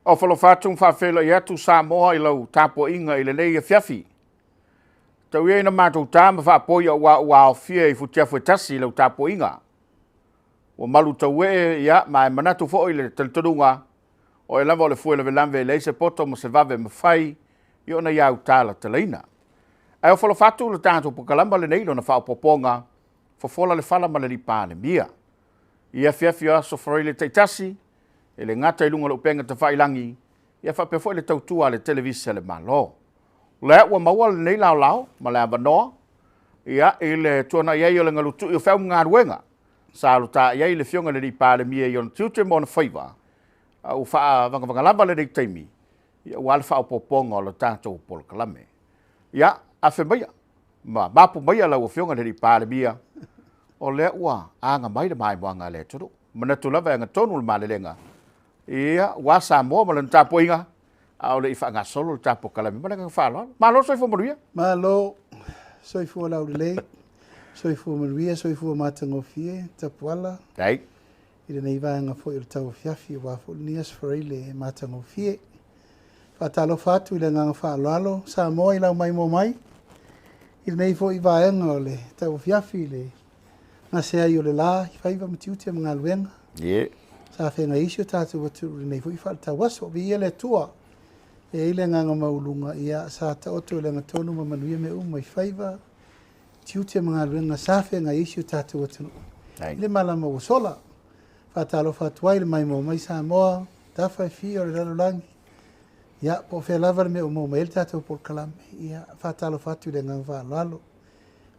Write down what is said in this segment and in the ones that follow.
O whalofatung whawhela i atu Samoa i lau Tapuinga i le Laei fiafi. Tau ia ina mātou tāma whapoi a ua o fia i futiafu e tasi i lau Tapuinga. O malu tau e ia mai manatu fo i le taltonunga o e lava o le fuela velamve le se poto mo se vave mawhai i ona iau tāla talaina. Ai o whalofatu le tātou Polokalame le neilo na whaopoponga Fofola Le Fala ma le Palemia. Ia fiafi o Aso Faraile teitasi e le ngata i lunga le upenga te whailangi, ia whapefo le tautua le televisa le malo. Lea ua maua le nei lao lao, ma le avanoa, ia i le tuana iei o le ngalutu i o whau ngā ruenga, sa aluta iei le fionga le ni Palemia i on tiute mo na whaiva, u wha vangavangalamba le nei teimi, ia ua le whao poponga o le tātou Polokalame. Ia, a whe maia, ma mapu maia lau o fionga le ni Palemia, o lea ua anga mai le mai moanga le turu, manatu lava e ngatonu le malelenga, ia wa Samoa ma le Tapuinga a o le i whaanga solo le Polokalame ma le ngawhala. Malo soifua maruia? Malo soifua Laei, soifua maruia, soifua matangofie, Tapuala. Ei. I le nei vanga fo i le tau fiafi wa fo ni Aso Faraile matangofie. Whatalo fatu i le nganga whaaloalo, Samoa i lau mai mo mai. I le nei fo i vaenga o le tau fiafi le ngasea i o le la, i whaiva matiutia mga luenga. Yeah. Sa whenga isio tātou watu nei fo i whaalta waso, vi ia le tua. E ile nganga maulunga ia sa ta oto le ngatonu ma manuia me uma i whaiva. Tiutia mga luenga sa whenga isio tātou watu. Ile malama o sola. Whatalo whatuai le mai mo mai Samoa, tawhai fi o le lalolangi. Ia po whelawar me o mo mai le tātou Polokalame. Ia whatalo whatu le nganga whaaloalo.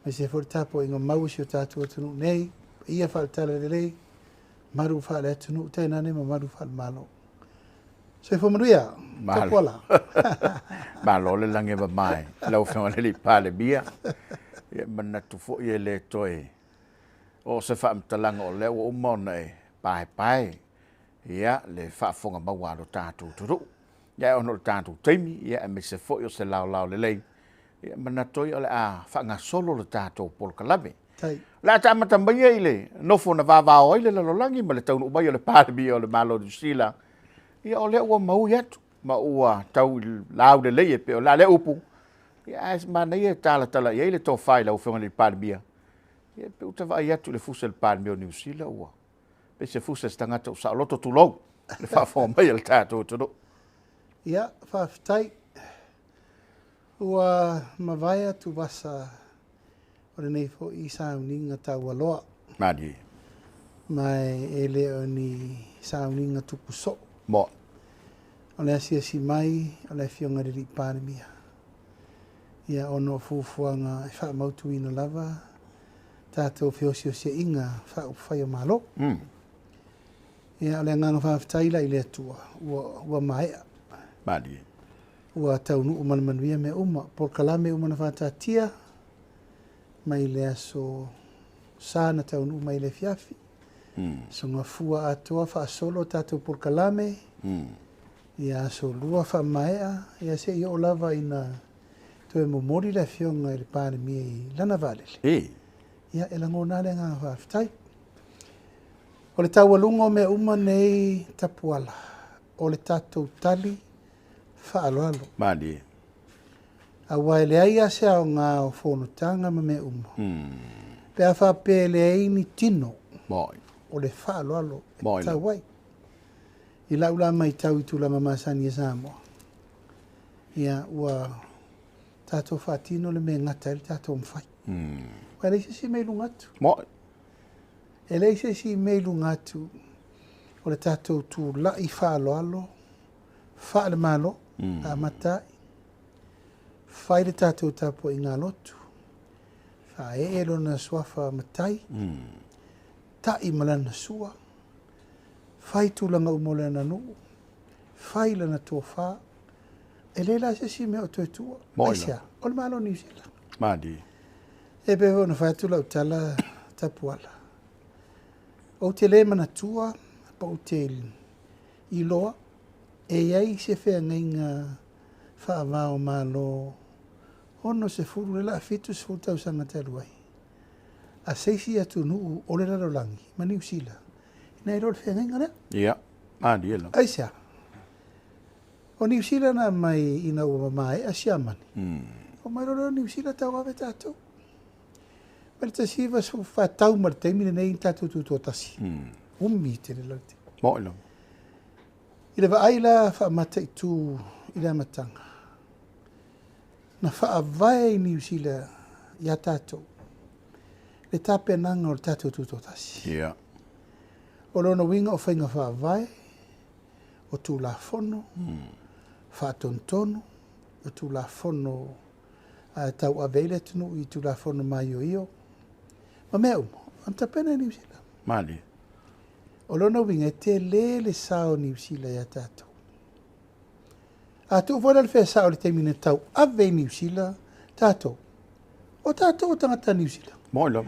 Mai se fori tapo inga mau isio tātou watu nei. Ia whaatala le lei. Maru whaale atunu, tēnā ne ma maru whaale malo. So fo maruia, Tapuala. Malo le lange ba mai, lau whenga le Palemia. Ia manatu fo i le toi. O se whaamtalanga o leo o mona e pai. Ia le whaafonga maua lo tātou turu. Ia ono le tātou teimi, ia me se fo i o se lau le lei. Ia manatu i o le a whaanga solo le tātou Polokalame. La tamata mai ile nofo na vavao ile lalolangi ma le taunu mai le Palemia o le malo di sila. Ia o le ua mau yatu ma ua tau lau de lei pe o la le upu. Ia es mana ia tala ia ile to fai lau whenga le Palemia. Ia pe uta vai yatu le fusa le Palemia o New Zealand ua. Pe se fusa stangata o sa loto tulou. Le whafo mai le tātou tono. Ia, whaftai. Ua mawaya tu basa o le nei fo i sauninga Tauta'i. Mani. Mai ele o ni sauninga tupu so. Mo. O le asia si mai, o le fionga le Palemia. Ia ono fufuanga e wha mautu ina lava. Tātou whiosio se inga wha upwhai o malo. Ia o le nganga whaftaila i le atua. Ua maea. Mani. Ua taunu umananuia me uma. Polokalame umana whatatia. Mai le aso sana taunu mai le fiafi. So nga fua atoa wha solo tātou Polokalame. Ia so lua wha maea. Ia se i o lava ina toe momori le fionga i le Palemia i lana valele. Ia e lango nale ngā whaftai. O le taualunga me uma nei Tapuala. O le tātou tali wha aloalo. Mani. A wai le aia se au ngā o whonutanga ma me uma. Pea wha pe le aini tino. Moi. O le wha aloalo. Moi. Tau wai. I laula mai tau i tula mamasani e Samoa. Ia ua tātou whaatino le me ngata ili tātou mwhai. Wai leise si meilu ngatu. Moi. E leise si meilu ngatu. O le tātou tū la i wha aloalo. Wha le malo. A matai. Whai le tātou tapo i ngā lotu. Wha e elo na suafa matai. Ta i malana sua. Whai tūlanga umole na nuu. Whai lana tō whā. E leila se si mea o tō tua. Aisia, o le malo New Zealand. Madi. E beho na whai tūla utala Tapuala. O te le mana tua, pa o te iloa. E iei se whea ngainga whaavao malo. Ono se furu le la fitu se furu tau sanga te aluai. A seisi atu nuu o le lalolangi, ma New Zealand. Nei rol whea ngainga rea? Ia, madi ela. Aisia. O New Zealand na mai ina ua mai a siamani. O mai roro New Zealand tau ave tātou. Mele ta siva su whātau ma te mine nei tātou tūtua tasi. Umi te le lauti. Mo ilo. I le waaila whaamata i tū i le amatanga. Na whaavai New Zealand ia tātou. Le tāpea nanga o le tātou tūtua tasi. Yeah. O lona winga o whainga whaavai, o tū la fono, whātontono, o tū la fono tau aveile tunu i tū la fono mai o io. Ma mea umo, am tapena New Zealand. Mali. O lona winga te le sao New Zealand ia tātou. A tu vora le whea sao le teimine tau ave New Zealand tātou. O tātou o tangata New Zealand. Mo ilo.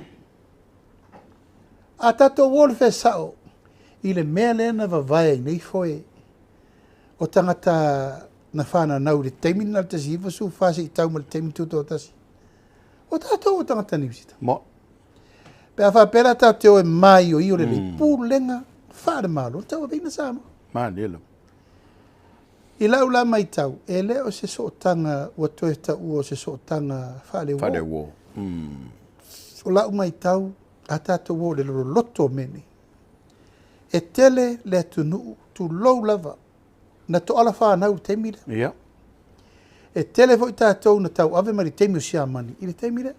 A tātou o le whea sao i le mea lena vavai ai nei foe o tangata na whana nau le teimine na le tasi iwa su whase i tau ma le teimine tuto o tasi. O tātou o tangata New Zealand. Mo. Pea whapera tau te oe mai o io le pūlenga whaare malo. Tau a veina Samoa. Mali ilo. I lau la mai tau, e le o se sootanga ua toe tau o se sootanga whaare Whare wo. wo. O lau mai tau, a tātou wo le loro loto mene. E tele le tunu tu lou lava, na to ala whanau te mire. Yeah. E tele vo i tātou na tau ave mari te miu siamani, i le te mire.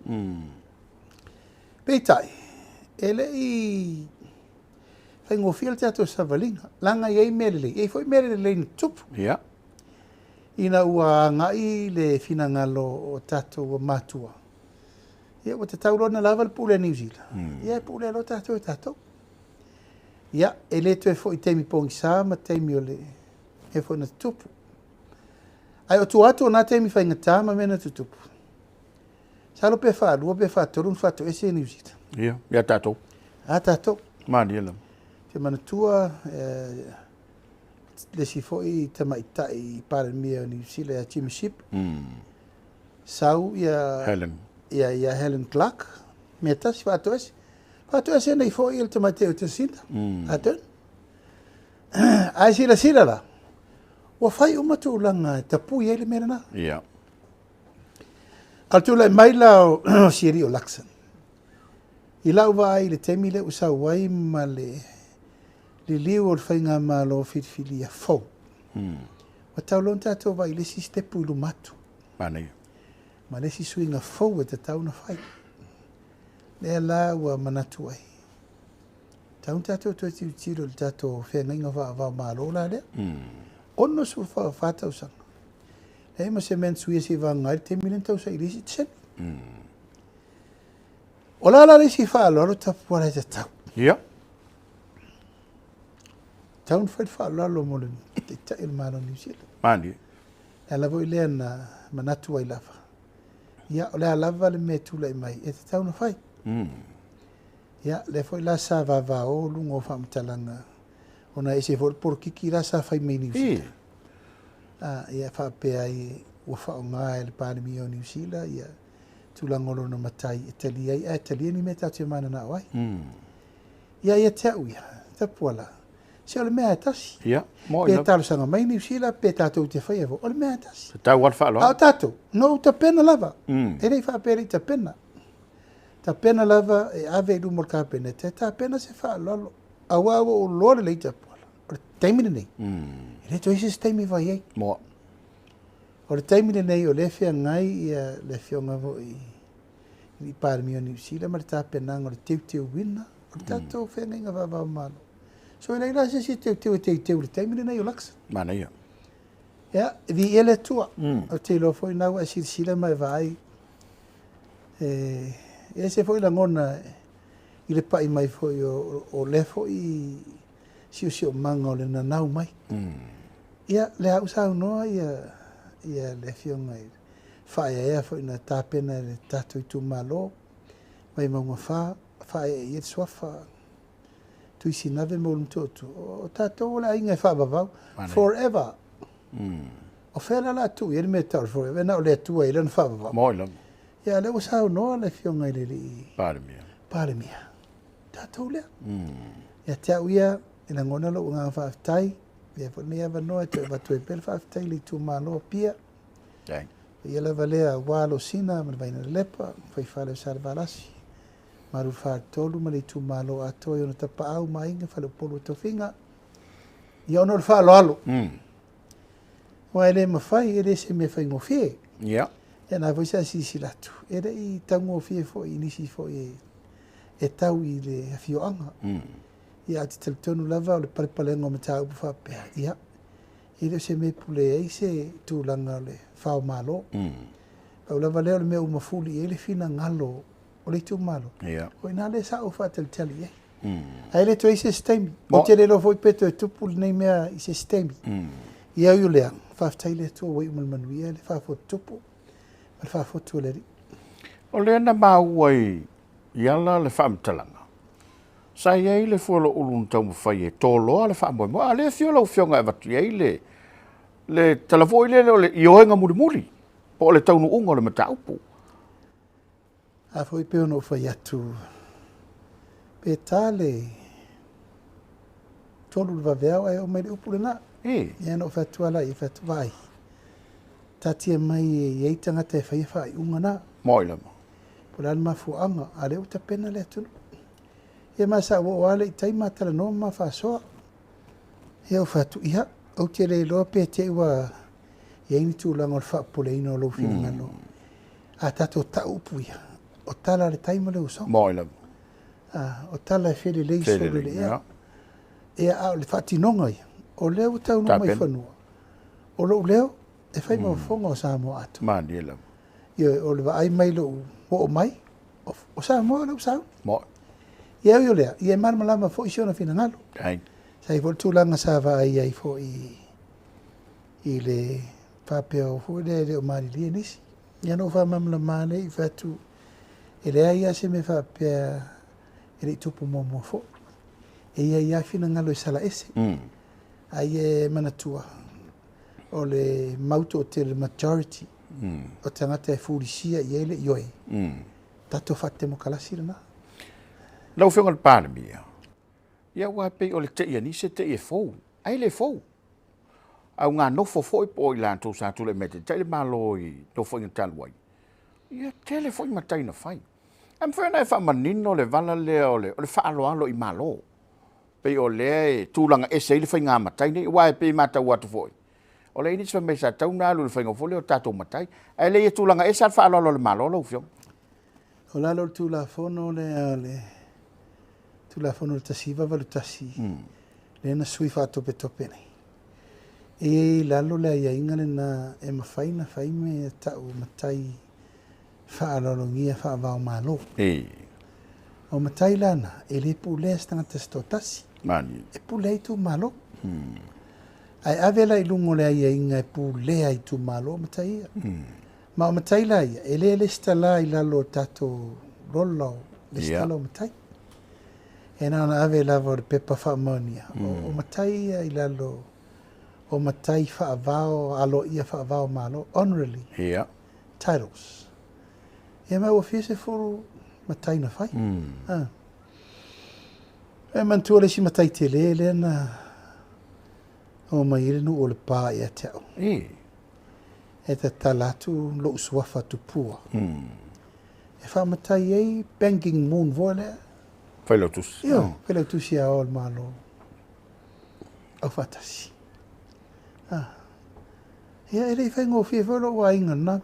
Peitai, e le i whai ngofia le tātou savalinga, langa iei mere le, ei foi mere le ni tupu. Yeah. Ina ua ngai le fina ngalo o tātou o matua. Ia o te taurona lava le pule New Zealand. Ia pule lo tātou e tātou. Ia, e le tu e fo i teimi pongi sā, ma teimi o le, e fo na tupu. Ai o tu atu o nā teimi whai ngatā, ma mena tu tupu. Salo pe wha, lua pe wha, torun wha to ese New Zealand. Yeah. Ia tātou. A tātou. Mali ilo. Te manatua, le si fo i te maitai i Palemia o New Zealand, a Championship. Sau ia Helen Clark, mea tasi whato ese. Whato ese nei fo i il te maitai o te sina. Atun. Ai sila la. Wa whai umatu ulanga tapui ele mera na. Yeah. Al tu lai maila o siri o laksan. I lau vai le temi le usau wai ma le liu o le whainga ma lo whitwhili a fau. Wa tau lon tātou vai le si stepu ilu matu. Mani. Ma le si suinga fau e te tau na whai. Le la ua manatu ai. Tau tātou toi tiu tiro le tātou whenga inga wha ma lo la lea. Ono su whatau sanga. Hei ma se men suia si vangai te milen tau sa irisi tsen. O la le si whaalo tapuala te tau. Yeah. Tau n whai whaalo mo le te tai il maro New Zealand. Mani. E lavo i lea na manatu ai lava. Ia o lea lava le me tula i mai. E te tau na whai. Ia le foi la sa va o lungo whamtalanga. Ona e se fo por kiki la sa whai mai New Zealand. Ia whapea i ua whao ngā e le Palemia o New Zealand. Ia tulangolo na matai e tali ai. E tali ni me tau te mana na wai. Ia te au ia. Tapuala. Se ole mea tasi. Ia. Mo Pe ilo. talo sanga mai New Zealand. Pe tātou te whai evo. Ole mea tasi. Tau wat whaalo. Au tātou. No ta pena lava. E rei whapea i ta pena. Ta pena lava e ave ilu mor ka pena. Te ta pena se wha lolo. Awa o lore lei tapuala. O le taimine nei. E le toise se taimi vai ei. Mo. O le taimine nei o le fea ngai ia le fionga vo i Palemia o New Zealand. Ma le ta pena o le teu wina. O le tātou fea ngai ngā vavau malo. So e leila se si teu le taimine nei o laksa. Mani ia. Ia, vi ele tua. O te ilo foi nau a sila mai vai. E se foi la ngona i le pai mai foi o le foi si o manga o le nanau mai. Ia, le au sau noa ia le fionga i whae ea foi na tāpena le tātou i tu malo. Mai maunga whae e swafa. Tui sinave mo lumtotu. O tātou o la inga e whaabavau. Forever. O whera la tu, i me tau forever. Na o le tua i lana whaabavau. Mo ilo. Ia, le o sau noa le fionga i le li. Palemia. Palemia. Tātou lea. Ia te au ia, ina ngona lo ngā whaafitai, Ia fo ne ava noa te va toe pel fa taili tu malo pia. Dai. Ia la valea walo sina ma vai na lepa fai fale salvalasi. Maru fa tolu ma le tu malo ato yo ta pa au mai nga fa le polo to finga. Ia no fa lo. Wa ele ma fai ele se me fai ngo fie. Ia. E na voisa si silatu. Ele I tango fie fo inisi fo e tau I le afioanga. Ia ati teltonu lava o le palepalenga o me tau upa whapea. Ia. Ile se me pule ei se tūlanga le whao malo. Pau lava leo le mea umafuli e le fina ngalo o le tu malo. Ia. O ina le sa o whateltali e. Ai le to i se stemi. O te le lo foi peto e tupu nei mea I se stemi. Ia iu lea. Whaftai le tua wai umalmanuia le whafo tupu. Ma le whafo tua le ri. O le na mauai iala le whamtalanga. Sai ai le fualo ulun tau mawhai e tōloa le whamoe mo. A le fiola o fionga e watu ai le talavoi le ioenga muri muri. Po le taunu unga le mataupu. A foi peo no whai atu. Pe tale. Tolu le vaveau ai o mai le upule na. Ia no whatuala I whatuai. Tatia mai e eitanga te whai unga na. Moilama. Pulan mafuanga. A leo ta pena le atunu. Ia masa o wale I taima tala no ma whasoa. Ia o whatu iha. O te le loa pe te ua. Ia ini tūlanga o le whapule ino o lo whina ngano. A tato ta upu ia. O tala le taima le uso. Moilama. O tala e whele le iso le ea. Ia a o le whatinonga ia. O leo tau no mai whanua. O lo leo. E whai ma whonga o Samoa atu. Mani ela. Ia o le wa ai mai lo o mai. O Samoa lo sao. Moi. Ia yo lea. Ia marama lama fo isio na fina ngalo. Dai. Sai fo tūlanga sa wa ai fo I le whapea fo le o mari lia nisi. Ia no wha mamla mane I whatu. E lea ia se me whapea e le tupu momo fo. E ia fina ngalo I sala ese. Ai e manatua. O le mauto o te majority. O te ngata e furisia I ele ioe. Tato whate mo kalasi na. Lau whionga le Palemia. Ia wapei o le te ia nise te ia fou. Ai le fou. Au ngā nofo foi po I lantou sa tule mete. Te le malo I nofo inga taluai. Ia tele foi matai na fai. Am whiona e whamanino le vala lea o le whaaloalo I malo. Pei o lea e tūlanga ese I le whai ngā matai nei. Wai pei matau atu foi. O le ini me sa tau nā lu le whai ngofole o tātou matai. Ai le ia tūlanga ese al whaaloalo le malo lau whionga. O lalo tūla fono le tula fono le tasi vava le tasi. Le na sui whātope tope nei. E lalo le ia inga le na e mawhai na whai me tau matai whaalolongia whaavao malo. O matai lana e le pule stanga te sto tasi. Mani. E pule I tu malo. Ai avela I lungo le ia inga e pule ai tu malo matai ia. Ma o matai la ia e le stala I lalo tato rolo le stala o matai. E nana ave lava o le pepa whaamonia. O matai ia I lalo o matai whaavao, alo ia whaavao malo, honorarily. Titles. E mai o fiese furu matai na whai. E mantua le si matai te le na o mai ile nu o le pā e te au. E te talatu lo usuafa tupua. E wha matai ei banking moon voile. Whailautus. Io, whailautus ia o le malo. Au whatasi. Ia, e rei whaingofi e whalo wa inga nā.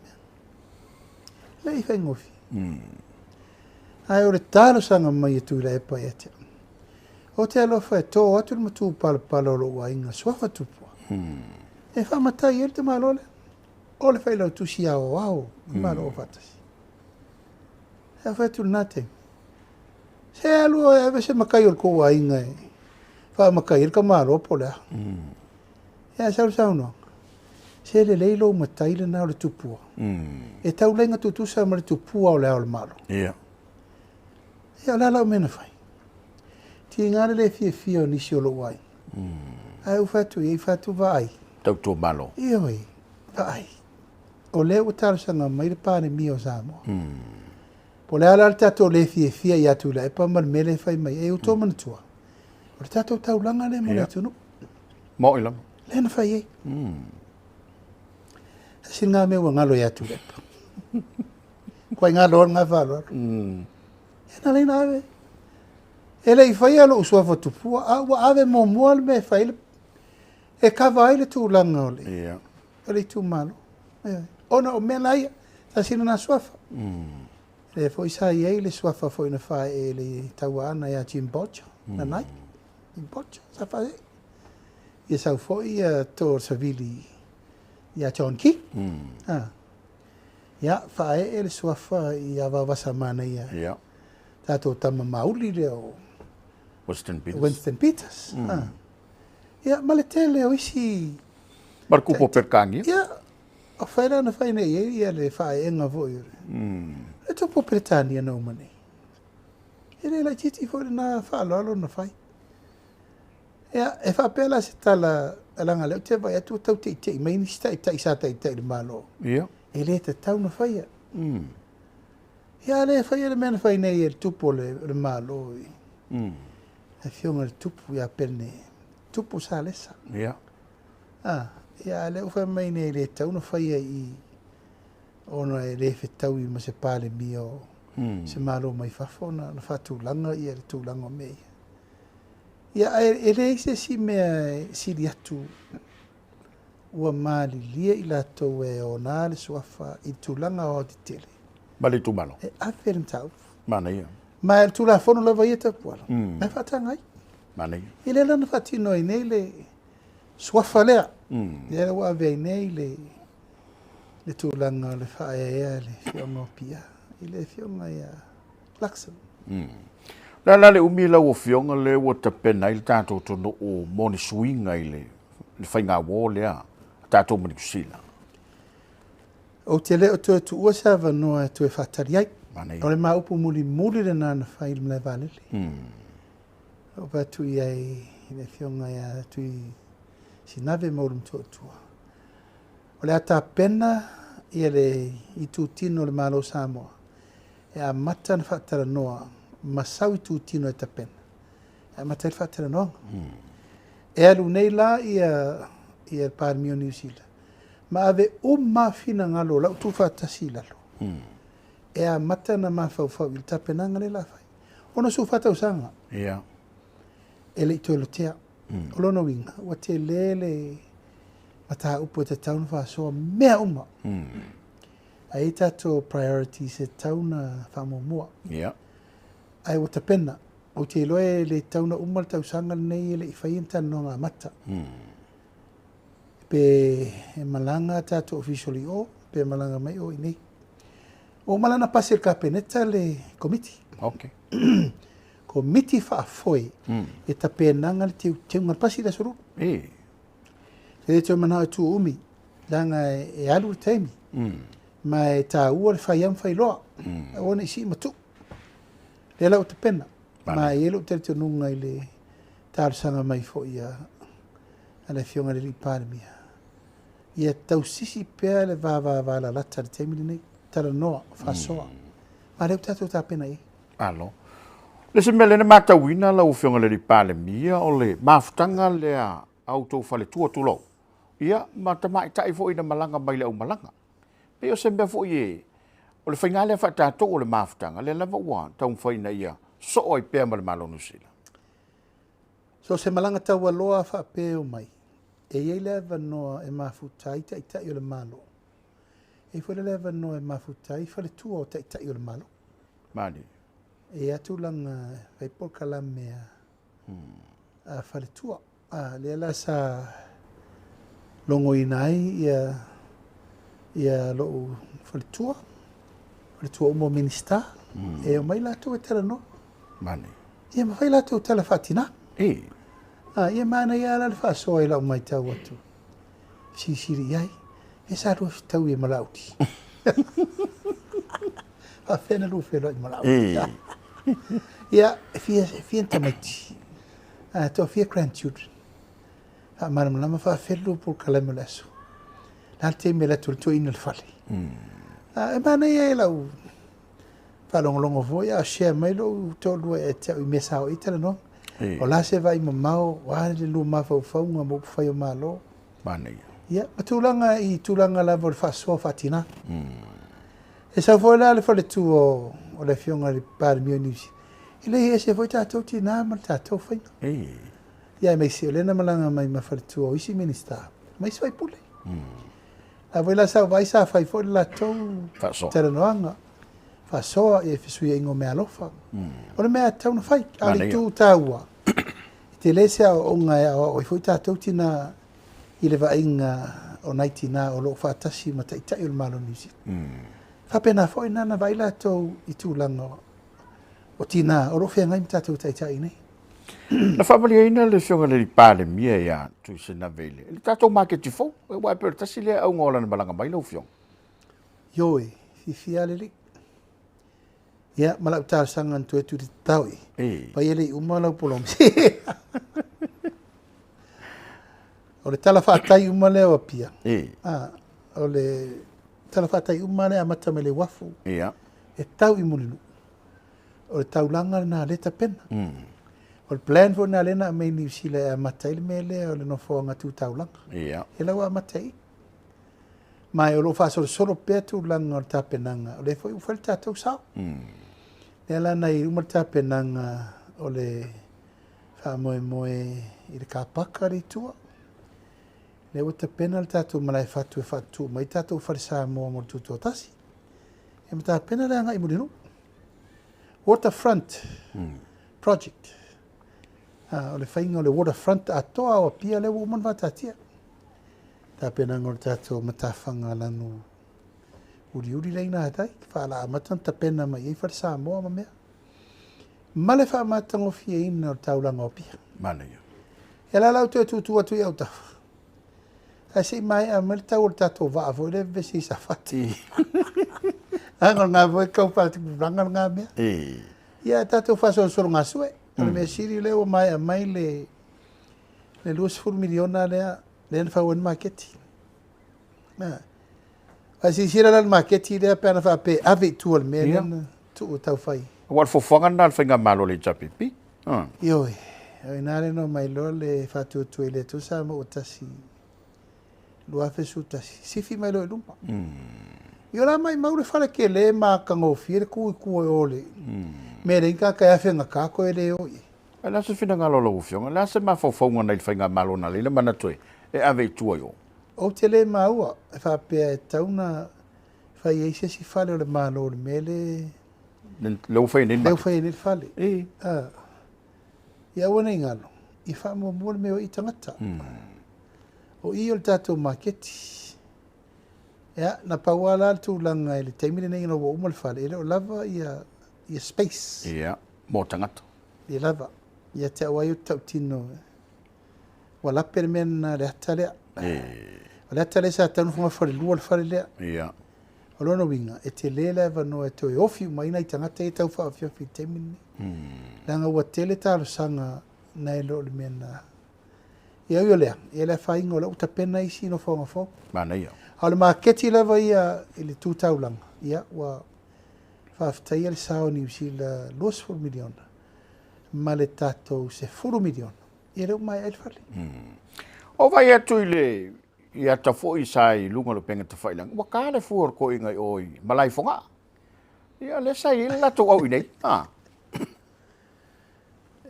Rei whaingofi. Ai, o le tālo sanga mai e tūra e pa e te. O te alofa e tō atu le matu pala lo wa inga suafa tupua. E whamatai e te malo le. O le whailautus ia o au. Malo o whatasi. E whaitu nā te. Se alua e vese makai o le ko wa inga e. Whamakai e ka malo po lea. Ia, sau no. Se le leilo matai le nao le tupua. E tau lenga tutusa ma le tupua o le ao le malo. Ia, lala o mena fai. Ti ngare le fia o nisi o lo wai. Ai u fatu, i fatu vai. Tau tō malo. Ia wai, vai. O le o tarasanga mai le Palemia o Samoa. Po le ala le tato le fia i atu la e pa mal mele fai mai. E u tō manatua. O le tato tau langa le mo le tunu. Mo ilam. Lena fai ei. Sin ngā mea ua ngalo ia tu lepa. Koe ngalo ngā whalo. Ena leina awe. Ele I whai alo usua fa tupua. Ua awe mo mua le me whai le. E kawa ai le tūlanga o le. Ia. O le tū malo. Ona o mea laia. Ta sina na suafa. Le fo isa I le suafa fo ina whae e le taua ana ia Jim Bocha. Na nai. Jim Bocha. Sa whae. Ia sau fo ia tō savili. Ia John Key. Ia whae e le suafa I awa wasa mana ia. Ia. Tātou tama mauli leo. Winston Peters. Ia, ma le tele o isi. Markupo perkangi. Ia, o whaera na whaina ia le whae enga voi. Le topo Britania na umane. Ia le la titi fo na whaaloalo na whai. Ia, e whapela se tala alanga leo te vai atu tau te te mai ni stai sa tai le malo. Ia. E le te tau na whaia. Ia le whaia le mena whaina ia le tupo le malo. E fionga le tupu ia pene. Tupu sa lesa. Ia. Ia le uwha mai nei le tau na whaia I ona e le whetau I ma se Palemia o se malo mai whafona na whatulanga ia le tūlanga mei. Ia e le ise si mea siri atu ua mali lia I latou e ona le suafa I tūlanga o te tele. Mali tūmalo. E awhere tau. Mana ia. Ma e tūla whono lava ia Tapuala. Mai whatangai. Mana ia. I le lana whatino I nei le suafa lea. Ia le wa vei nei le tūlanga le whae ea le fionga o pia. I le fionga ia Luxon. La le umi lau o fionga le o tapena I le tātou tono o mone suinga I le whainga wō lea tātou mani kusila. O te leo tu ua sa wanoa tu e whatari ai. Mana ia. O le maupu muli le nana whai le valili. O pa tui ai I le fionga ia tui sinave maulum tua. O le ata pena ia le I tu tino le malo Samoa. E a mata na whatara noa masau I tu tino e ta pena. E a mata I whatara noa. E alu nei la ia Palemia New Zealand. Ma ave o mafina ngalo lau tu whatasi lalo. E a mata na mawhau I ta pena ngale la whai. Ona su whatau sanga. Ia. E le ito tea. O lona winga. Wa te lele mata upo te tauna whasoa mea uma. Ai tato priorities e tauna whamomua. Ia. Ai o te pena. O te loe le tauna uma le tausanga nei le I whaienta no ngā mata. Pe e malanga tato officially o. Pe malanga mai o I nei. O malana pasir ka peneta le committee. Okay. Committee whaafoi. E ta penanga le teunga pasi la suru. E. E te mana tu umi. Langa e alu taimi. Ma e tā ua le whaiam whailoa. Ona isi matu. Le lau te pena. Ma e elu te te nunga I le tārsanga mai fo ia a le fionga le li Palemia. Ia tau sisi pēr le vāvā la lata le teimili nei. Tara noa, whasoa. Ma leu tātou tā pena I. Alo. Le se mele ne matawina la u fionga le li Palemia o le mafutanga le auto fale tua tulo. Ia matamai tai fo ina malanga mai le au malanga. Pe o se mea fo ie. O le whainga le whatato o le mafutanga le lava ua taun whaina ia so oi pēr ma le malo nusila. So se malanga tau aloa whapeo mai. E iei lewa noa e mafutai tai o le malo. E fwere lewa noa e mafutai whale tua o tai o le malo. Mani. E atu langa vai Polokalame a whale tua. Le ala sa longo inai ia lo whale tua umo minista. E o mai lato e tera no. Mani. Ia mawhai lato tala whatina. E. Ia mana ia ala le whasoa I lau mai tau atu. Sisiri iai. E sa rua tau I malauti. Whawhena rua whelo I malauti. Ia, fia tamaiti. Tō fia grandchildren. Maram lama whawhelo Polokalame leso. Nā te me lato le tō ina le whale. E mana ia e lau. Whalongolongo fo, ia share mai lo tō lua e tau I mesa o itala no. O la se vai mamao, wa le lu mafau nga mo fai o malo. Mana Ia, matulanga I tulanga la vol faso fatina. E sa foi la le fale tu o le fionga le Palemia News. Ile e se foi tatou tina ma tatou fai. Ia me se le na malanga mai ma fale tu o isi minister. Mai sai pule. A voi la sa vai sa fai foi la tou teranoanga. Faso e fisui ingo me alofa. O le mea tau na fai. Ali tu taua. Te lese o nga o foi tatou tina I le vainga o naitina o lo fatasi ma taitai o le malo nisi. Whapena foi nana vai la tau I tūlanga o tina o lo whea ngai mtatou taitai nei. Na whamalia ina le fionga le Palemia ia tu se na vele. Le tatou market fo, e wai per tasi le au ngola na balanga mai lo fiong. Yoe, fifia le li. Ia, malau tāra sangan tu e tu tau I. Pa ele I umalau polom. O le tala whātai uma leo apia. O le tala whātai uma leo amata me le wafu. E tau I mulinu. O le taulanga na leta pena. O le plan fo na lena me ni sila e amata ili me le o le nofoanga tu taulanga. E lau amata I. Mai o lo whāsoro soro pēr taulanga o le tāpenanga. O le fo I ufale tātou sao. Le ala nei uma tāpenanga o le wha moe I le kāpaka ri tua. Le wata pena le tātou malai whatu e whatu mai tātou whare Samoa mo tuto tasi. E mata pena le anga I mulinu. Waterfront project. O le whainga o le waterfront atoa o pia le woman watatia. Tā pena ngor tātou matawhanga lanu uri leina hatai. Whaala amatan ta pena mai e whare Samoa ma mea. Male wha amatango fia ina o taulanga o pia. Mana ia. E la lau tue tutu atu I au tafa. Ai sei mai a mele tau o tatou waa fo le vesi sa fati. Angol ngā voi kau pāti kurangal ngā mea. Ia tatou whasoro soro ngā sue. Ale mea siri leo mai a mai le 2 miliona lea le whauen maketi. Ai si sira lan maketi lea pēna whape ave tu al mea lena tu o tau whai. Wal Fofoga na le whainga malo le japipi. Ioi. Ai nare no mai lo le whatu tu ele tu sa mo o tasi. Lua fesu tasi. Sifi mai lo e lumpa. Io la mai maure fare ke le ma kango fire ku ole. Me re ka ka afe nga ka ko ele o. Ala se fina ngalo lo ufionga. La se ma fofonga na le whainga malo na le mana toe. E ave tua yo. O te le maua. E wha pia e tauna whai eise si fale o le malo le mele. Leu whai nini. Leu whai nini fale. Ia wana ingalo. I wha mua mua meo I tangata. O I o le tātou maketi. Ia, na pauala tu langa ele teimile nei no wo umal fale. Ele o lava ia space. Ia, mo tangata. Ia lava. Ia te awai o tau tino. Wala permena le atalea. O le atalea sa tanu funga fare lua le fare lea. Ia. O lono winga. E te lela eva no e toi ofi maina I tangata e tau wha afia fi teimile. Langa ua tele talo sanga na e lo le mena. Ia io lea. Ia lea whainga o le uta pena isi no whaunga whau. Mana ia. A le maketi lava ia ele tūtaulanga. Ia wa whaftai le sao ni usila 2 miliona. Ma le tātou se 4 miliona. Ia leo mai aile whale. O vai atu I le ia ta fo I sai lunga lo penga ta whailang. Wa ka le fuor ko ingai oi malai fonga. Ia le sai la to au nei.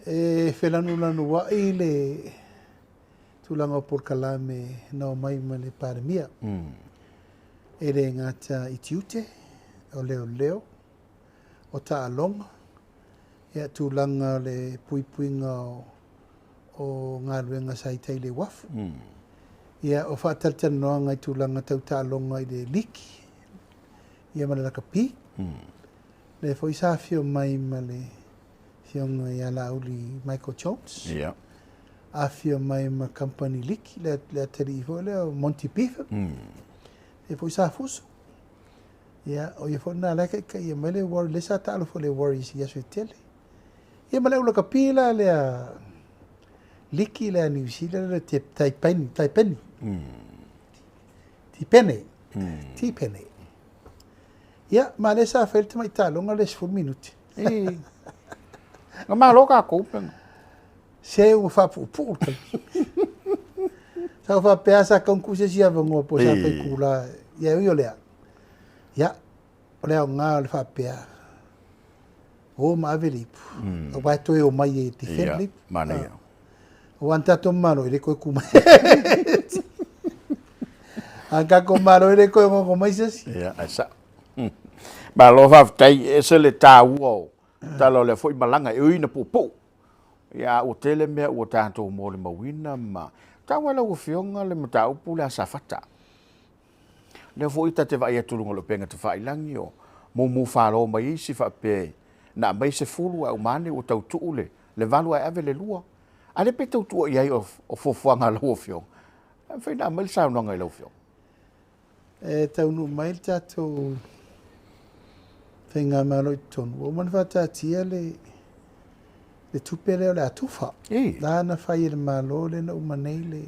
E whelanu lanu wa I le tulanga o Polokalame na mai ma le Palemia. E re ngata I tiute o leo o ta alonga. Ia tulanga le puipuinga o ngā ruenga saitai le wafu. Ia o whaataltana noa ngai tulanga tau ta alonga I le liki. Ia ma le laka pi. Le fo isa fio mai ma le fionga I ala uli Michael Jones. Ia. A fio mai ma company liki le atari I fo le o Monty Pifa. Le fo isa fuso. Ia o ia fo na laka ka ia mai le war le sa talo fo le worries ia so tele. Ia ma le ula kapila le a liki le a New Zealand le te taipeni. Tipene. Ia ma le sa felte mai talonga le 4 minuti. Nga malo ka ko penga. Se o fa pu. Sa fa peasa con kusia sia vango po sa pe kula. Ya yo le. Ya. Ole nga le fa pea. O ma aveli. O vai to o mai e te family. Mane. O anta to malo ile ko kuma. Anga ko malo ile ko ngo mai sesi. Ya, asa. Ba lo fa tai ese le tau. Ta lo le foi malanga e ina popo. Ya o tele me o tanto mo le mawina ma. Ta wala o fionga le mata o pula safata. Le foi ta te vai atulunga lo penga te fai langi o. Mo fa lo mai si fa pe. Na mai se fulu au mane o tau tuule. Le valu ai ave le lua. Ale pe tau tu ia o fofuanga lo fiong. Foi na mai sa no ngai lo fiong. Tau no mai tato whenga maroi tonu. O man whata tia le tupe leo le atufa. Nāna whai le malo le na umanei le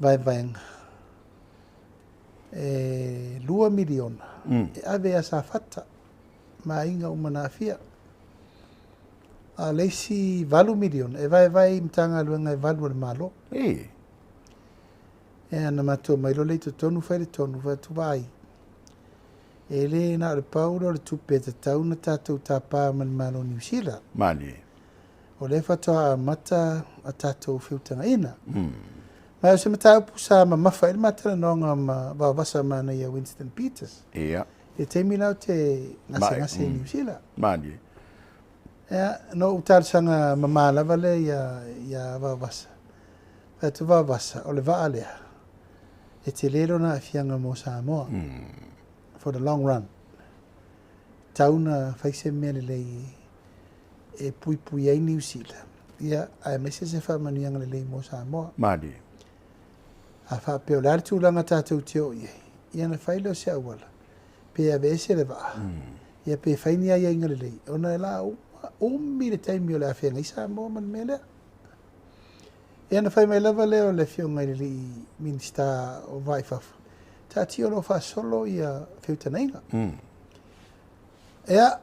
vaenga. 2 miliona. Ave a sa whata. Ma inga umana fia. A leisi 4 miliona. E vai mtanga luenga e 4 le malo. E ana matua mai lo leito tonu whai le tonu whai tu vai. E le na le paulo le tupe te tauna tātou tāpā man malo New Zealand. Mani. O le whatoa a mata a tātou whiutanga ina. Mai o se mata upu sa ma mawha ele matana nonga ma wawasa mana ia Winston Peters. Ia. E te milau te ngase New Zealand. Mani. Ea, no utarsanga mamalawa le ia wawasa. Pai tu wawasa, o le waa lea. E te lero na fianga mo Samoa. For the long run. Tauna whaise mea le lei e pui ai New Zealand. Ia, ai mese se whamanianga le lei mo Samoa. Mani. A whapeo le aritulanga tātou te o iei. Ia na whaileo se awala. Pe a vese le waa. Ia pe whaini ai inga le lei. Ona e la umi le taimi o le awhenga i Samoa man mea lea. Ia na whai mai lava leo le fionga i le minista o Vaifafa. Ta tio lo fa solo ia whiutanainga. Ea,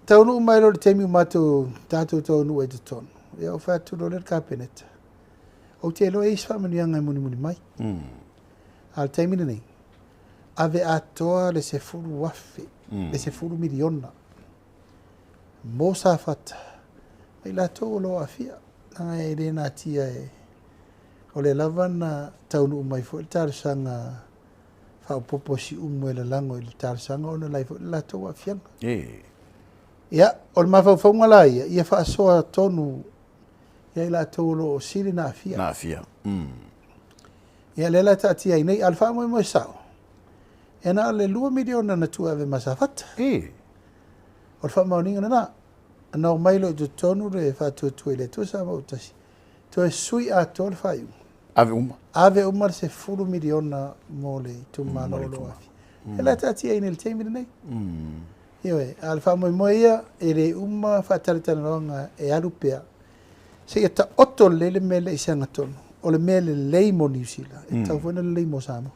taunu mai lo le taimi umatu tātou taunu e te tonu. Ia o whatu lo le kapeneta. O te elo eis whamanianga i muni mai. Al taimi nei. Ave atoa le se furu wafe. Le se furu miliona. Mo sa fata. Mai la tō lo afia. Nanga e re nā tia e. O le lava na taunu umai fo il tārsanga whaupopo si umu e la lango i le tārsanga o na lai fo il la tō afianga. Ia, o le mawhauwhaunga la ia. Ia whaasoa tonu. Ia i la tō lo o siri na afia. Na afia. Ia le la tātia i nei alfa mo i sao. E na le 2 miliona na tua ave masafata. O le whamauninga na na. Ana o mailo i tonu le whātua i le tua sa mautasi. To e sui a tō le whaiu. Ave uma. Ave uma se 4 miliona mo le tumana o lo afi. E la tātia i nei le teimina nei. Iwe, al whamau ia e le uma whataritana ronga e arupea. Se ia ta oto le mele i sanga tonu. O le mele leimo New Zealand. E tau fuena le leimo Samoa.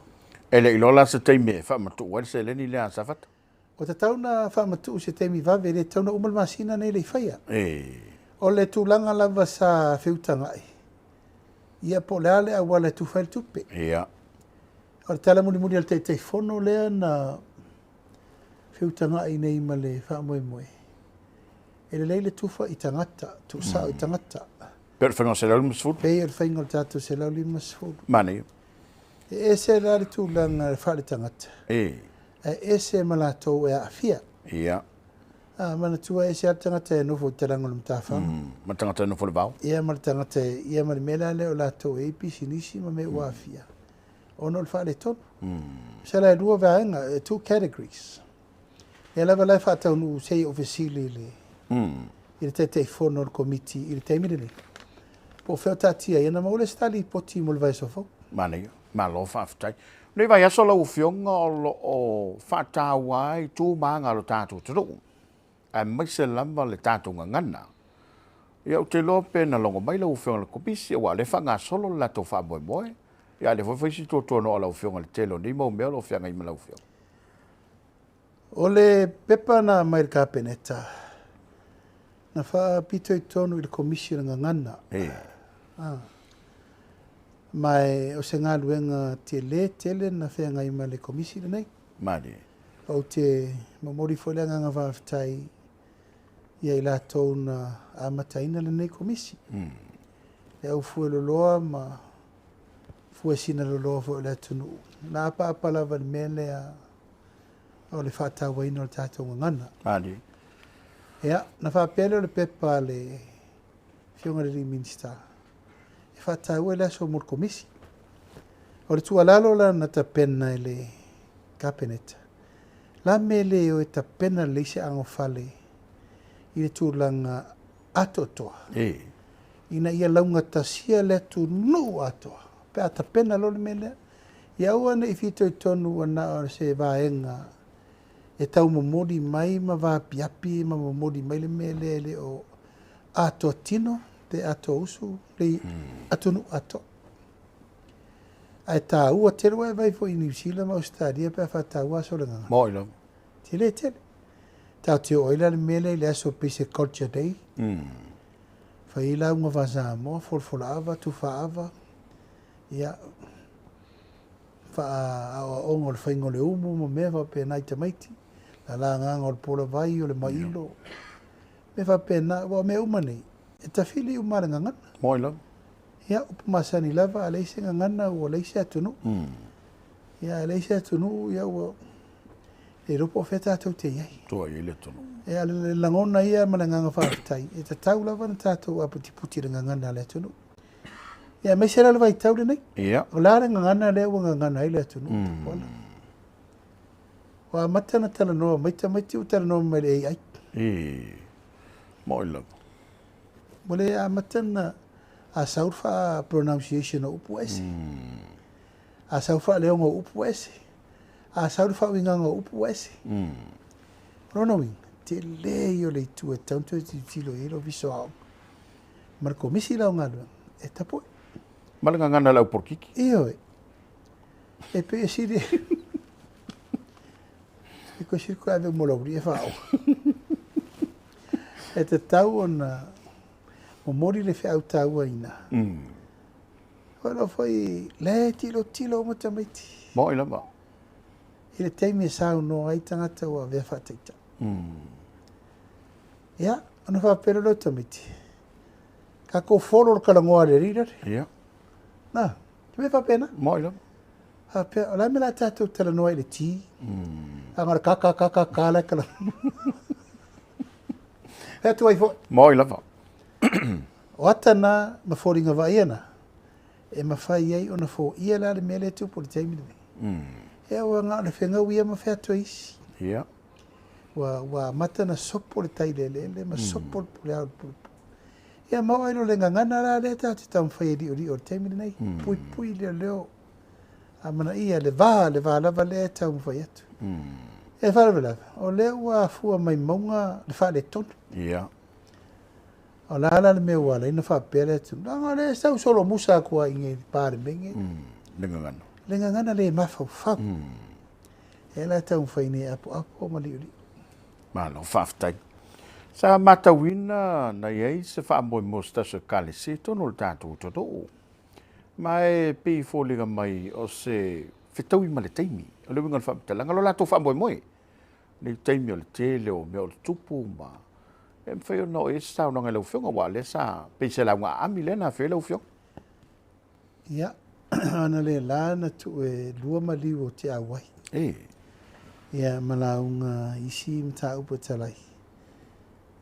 Ele ilola se teime whamatu wale se leni le ansafata. O te tauna whamatu se teimi vave le tauna umal masina nei le whaia. O le tūlanga lava sa whiutangai. Ia po le ale a wale tu whaile tupe. Ia. O le tala muni al te whono lea na whiutangai nei ma le whamoe. E le leile tufa i tangata, tu sao i tangata. Pero whango se lau masfuru. Pei o whaingo le tātou se lau li masfuru. Mani. E se rari tūlanga whaile tangata. E se malatou e a fia. Ia. Mana tua e se atangata e nofo te rango le mtawhanga. Matangata no fole vau. Ia mara tangata ia mara mela leo latou e pi sinisi ma me ua fia. Ono le whaile tonu. Se lai rua vaenga, 2 categories. E lava lai whatau nu sei ofisili le. I le te whono le komiti, i le teimire le. Po wheo tatia, ia na maule stali poti mo le vai sofo. Mani. Ma lo whaftai. Nei vai aso lau fionga o whatawai tū maanga lo tātou turu. A mai se lamba le tātou ngangana. Ia o te lope na longo mai lau fionga le komisi. Wa le whanga solo la tō whamoe moe. Ia le whawhaisi tō tōno o lau fionga le telo. Ni mau mea lau fionga ima lau fionga. O le pepa na mai le kapeneta. na wha pito I tonu I le komisi na ngangana. Mai o se ngā luenga te le tele na whea ngai ma le komisi na nei. Mari. O te mamori fwelea nganga whawhitai ia I lātou na amataina le nei komisi. E au fue loloa ma fue sina loloa fue le tunu. Na apa lava le mele o le whātau waina o le tātou ngangana. Mari. Ia, na whapele o le pepa le whionga le minister. E whātau e le aso mor komisi. O le tualalo la na ta pena le kapeneta. La mele o e ta pena le ise ango fale I le tūlanga atotoa. Ina ia launga ta sia le tu nu atoa. Pe ata pena lo le mele. Ia ua na I fito I tonu ana o se vaenga. E tau mamodi mai ma va piapi ma mamodi mai le mele le o ato tino te ato usu le atunu ato. Ai tā ua te roa vai fo I New Zealand ma Australia pe fa tā ua so le nganga. Moilo. Tele. Tau te oila le mele le aso pise culture day. Fa ila unga va Samoa folfola ava tu fa ava. Ia fa o ongo le faingo le umu mo me fa pe nai te maiti. La nganga o le Polataivao o le mailo. Me fa pe na wa me umane. E ta fili umare ngangana. Moilo. Ia upumasani lava a leise ngangana o leise atunu. Ia leise atunu ia o e ropo feta tau te iai. Toa I le tonu. Ia le langona ia ma le nganga whaafitai. E ta tau lava na tātou a puti le ngangana le atunu. Ia me se lava I tau le nei. Ia. O la le ngangana le ua ngangana I le atunu. Tapuala. Wa matana tala noa, maiti utala noa mai le ai. Moilo. Wale a matana a saurfa pronunciation o upu ese. A saurfa leonga o upu ese. A saurfa winganga o upu ese. Rono wing, te leo le tu e tanto e tilo e lo viso au. Marco misi lau ngalua, e tapo. Malanga ngana lau porkiki. Iyo e. E pe e siri. E ko sirko ave molauri e whao. E te tau ona o mori le whao tau aina. Wala foi le tilo mo tamaiti. Moilo ma. I le teimi e sao no ai tangata ua vea whataita. Ia, ana whapero lo tamaiti. Ka ko folo lo kalangoa le rirare. Ia. Na, te me whapena? Moilo. O la me la tātou tala noa I le ti. Angara kaka la kala. Hea tu ai fo. Moilo ma. O atana ma fōringa wa iana. E ma whai ai ona fō ia la le mele tu po le teimi le. Ea ua ngā le whenga uia ma whea tu isi. Ia. Wa matana sopo le tai le ma sopo le au pulupu. Ia mau ailo le ngangana la le ta te tam whai ri o le teimi nei. Pui leo. Amana ia le vā lava le tau mwhai atu. E whara lava. O leo wa fua mai maunga le wha le tonu. Ia. O la le mea wala ina wha pere atu. Nanga le sau solo musa kua inge pāre menge. Lenga ngana. Le ngangana le mafau. E la tau mwhai ne apo ma liuri. Malo whaftai. Sa matawina na iei se whaamoi mosta se kale se tono le tātou toto. Mai pe fōlinga mai o se whetaui ma le teimi. O le wingan whaamtalanga lo lato whaamoi moe. Nei teimi o le tele o mea o le tupu ma. E mwhai o no e sao nanga lau whionga wa le sa pe se lau ngā ami le na whai lau whionga. Ia, ana le lana tu e lua mali o te awai. Ia, malaunga isi mta upo talai.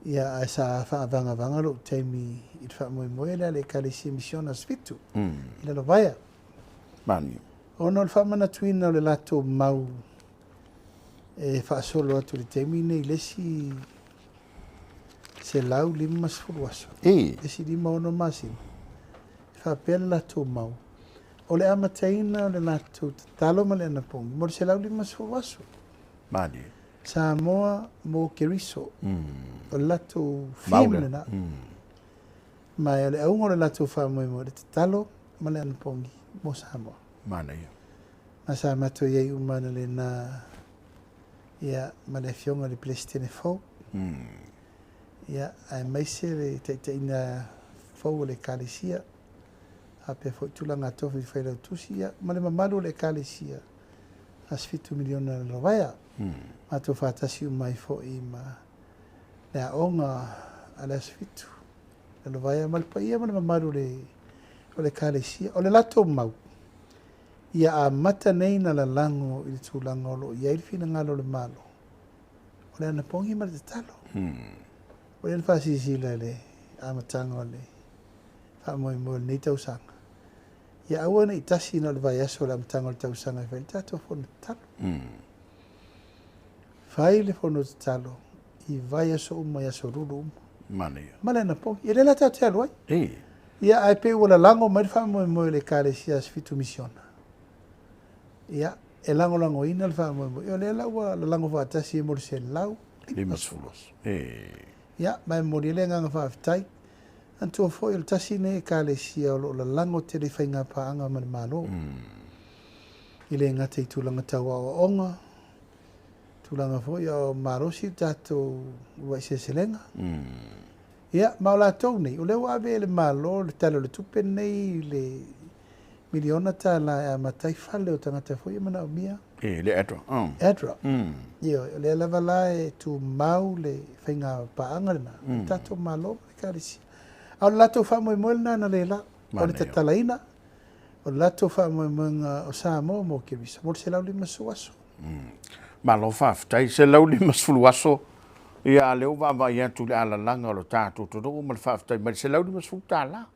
Ia, a sa whaavanga lo teimi I whaamoe moe le kalisi misiona svitu. Ila lo vaya. Mani. Ono le whaamana tuina o le lato mau e whaasolo atu le teimi nei lesi se lau lima sfuruaso. Lesi lima ono masin. Whaapea le lato mau. O le amataina o le lato talo ma le anapongi. Mo le se lau lima sfuruaso. Mani. Samoa mo Keriso. O le lato fiamle na. Mai le aunga le lato whaamoe mo le talo ma le anapongi mo Samoa. Mana ia. Na sa mato iei umana le na ia ma le fionga le plestene fau. Ia, ai mai se le te ina fau le kalesia. A pe foi tulanga tofi fai lau tusi ia. Ma le mamalu le kalesia. As 5 miliona le vaia. Ma to fatasi mai fo i ma le aonga a le as 5. Le vaia ma le paia ma le mamalu le kalesia. O le lato mau. Ia a mata nei na la lango i le tulanga o lo. Ia il fina ngalo le malo. O le anapongi ma le talo. O le fasisi le amatanga o le. Mo nei tausanga. Ia aua nei tasi na le vai aso le amatanga o le tausanga i whaile tato fono talo. Whai le fono talo i vai aso mai aso ruru Mane. Mala na po. Ia le la tau te aluai. E. Ia ai pe ua la lango mai mo le kare sia sfitu misiona. Ia e lango ina le mo. Ia le la ua la lango tasi mo se lau. Limas fulos. E. Ia mai mo le nganga whaftai. Antua foi il tasi ne kalesia o la lango te le whainga paanga man malo. I le ngata i tūlanga taua o onga. Tūlanga foi o marosi tato ua se selenga. Ia, maula tau nei. O leo awe le malo, le talo le tupe nei, le miliona ta la matai fale o tangata foi mana o mia. E, le edra. Edra. Ia, le lava la e tu mau le whainga paanga na. Tato malo le kalesia. Au lato wha moe na na leila, o le tatalaina, o lato wha moe o Samoa mo kirisa, mo se lau lima suaso. Ma lo whaftai, se lau lima suluaso, ia leo wa ia tu le ala langa o lo tātou to do, ma le whaftai, ma se lau lima sulutala.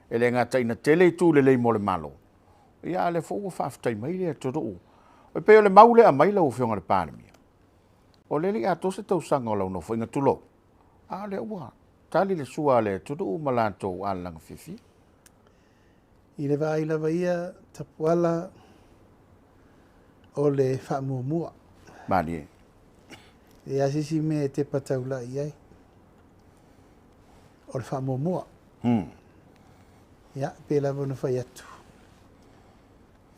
E le ngata ina tele tu le lei mo le malo. Ia le fo whaftai mai le to do. O pe o le maule a mai lau whionga le Palemia. O le li a to se tau sanga o lau no fo inga tulo. A le ua. Tali le sua le tudu malato alang fifi. I le vai lava ia Tapuala o le whamuamua. Mani e. E asisi me te pataula iai. O le whamuamua. Ia, pe lava na whai atu.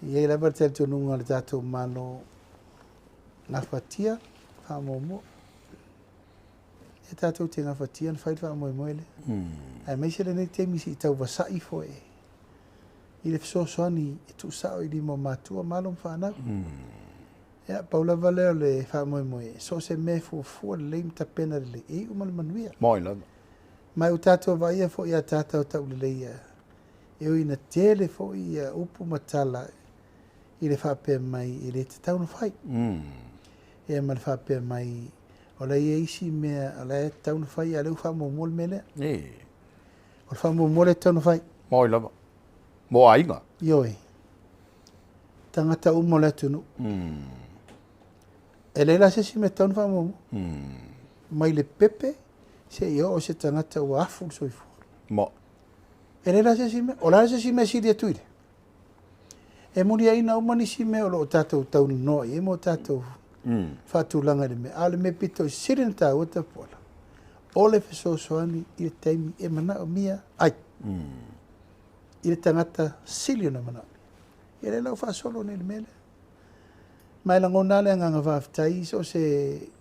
Iai lava te tununga le tātou malo na whatia, whamuamua. E tātou te ngā whatia na whaidwa moe moele. Ai mai se le nei te misi i tau wasai fo e. I le fisosoani e tu sao i li mo mātua malom whanau. Ia, paula vale o le wha moe moe. So se me fua le leim ta pena le e umale manuia. Moi lava. Mai o tātou vaia fo i a tātou tau le leia. E o ina tele fo i a upu matala i le whape mai i le te tau na whai. E ma le whape mai o le isi mea, o le tauna whai, a leu whamomole mele. O le whamomole tauna whai. Moi lava. Mo ainga. Ioi. Tangata umo le tunu. E leila se si me tauna whamomo. Mai le pepe, se io o se tangata ua afu soifu. Mo. E leila se si me, o la se si me si lia tuire. E muri aina umani si me o lo tatou tauna noi, e mo tatou fatulanga le me ale me pito sirin ta o Tapuala o le fesosoani i le taimi e mana o mia ai i le tangata silio na mana i le lau fasolo ne le mele mai langona le nganga whaftai so se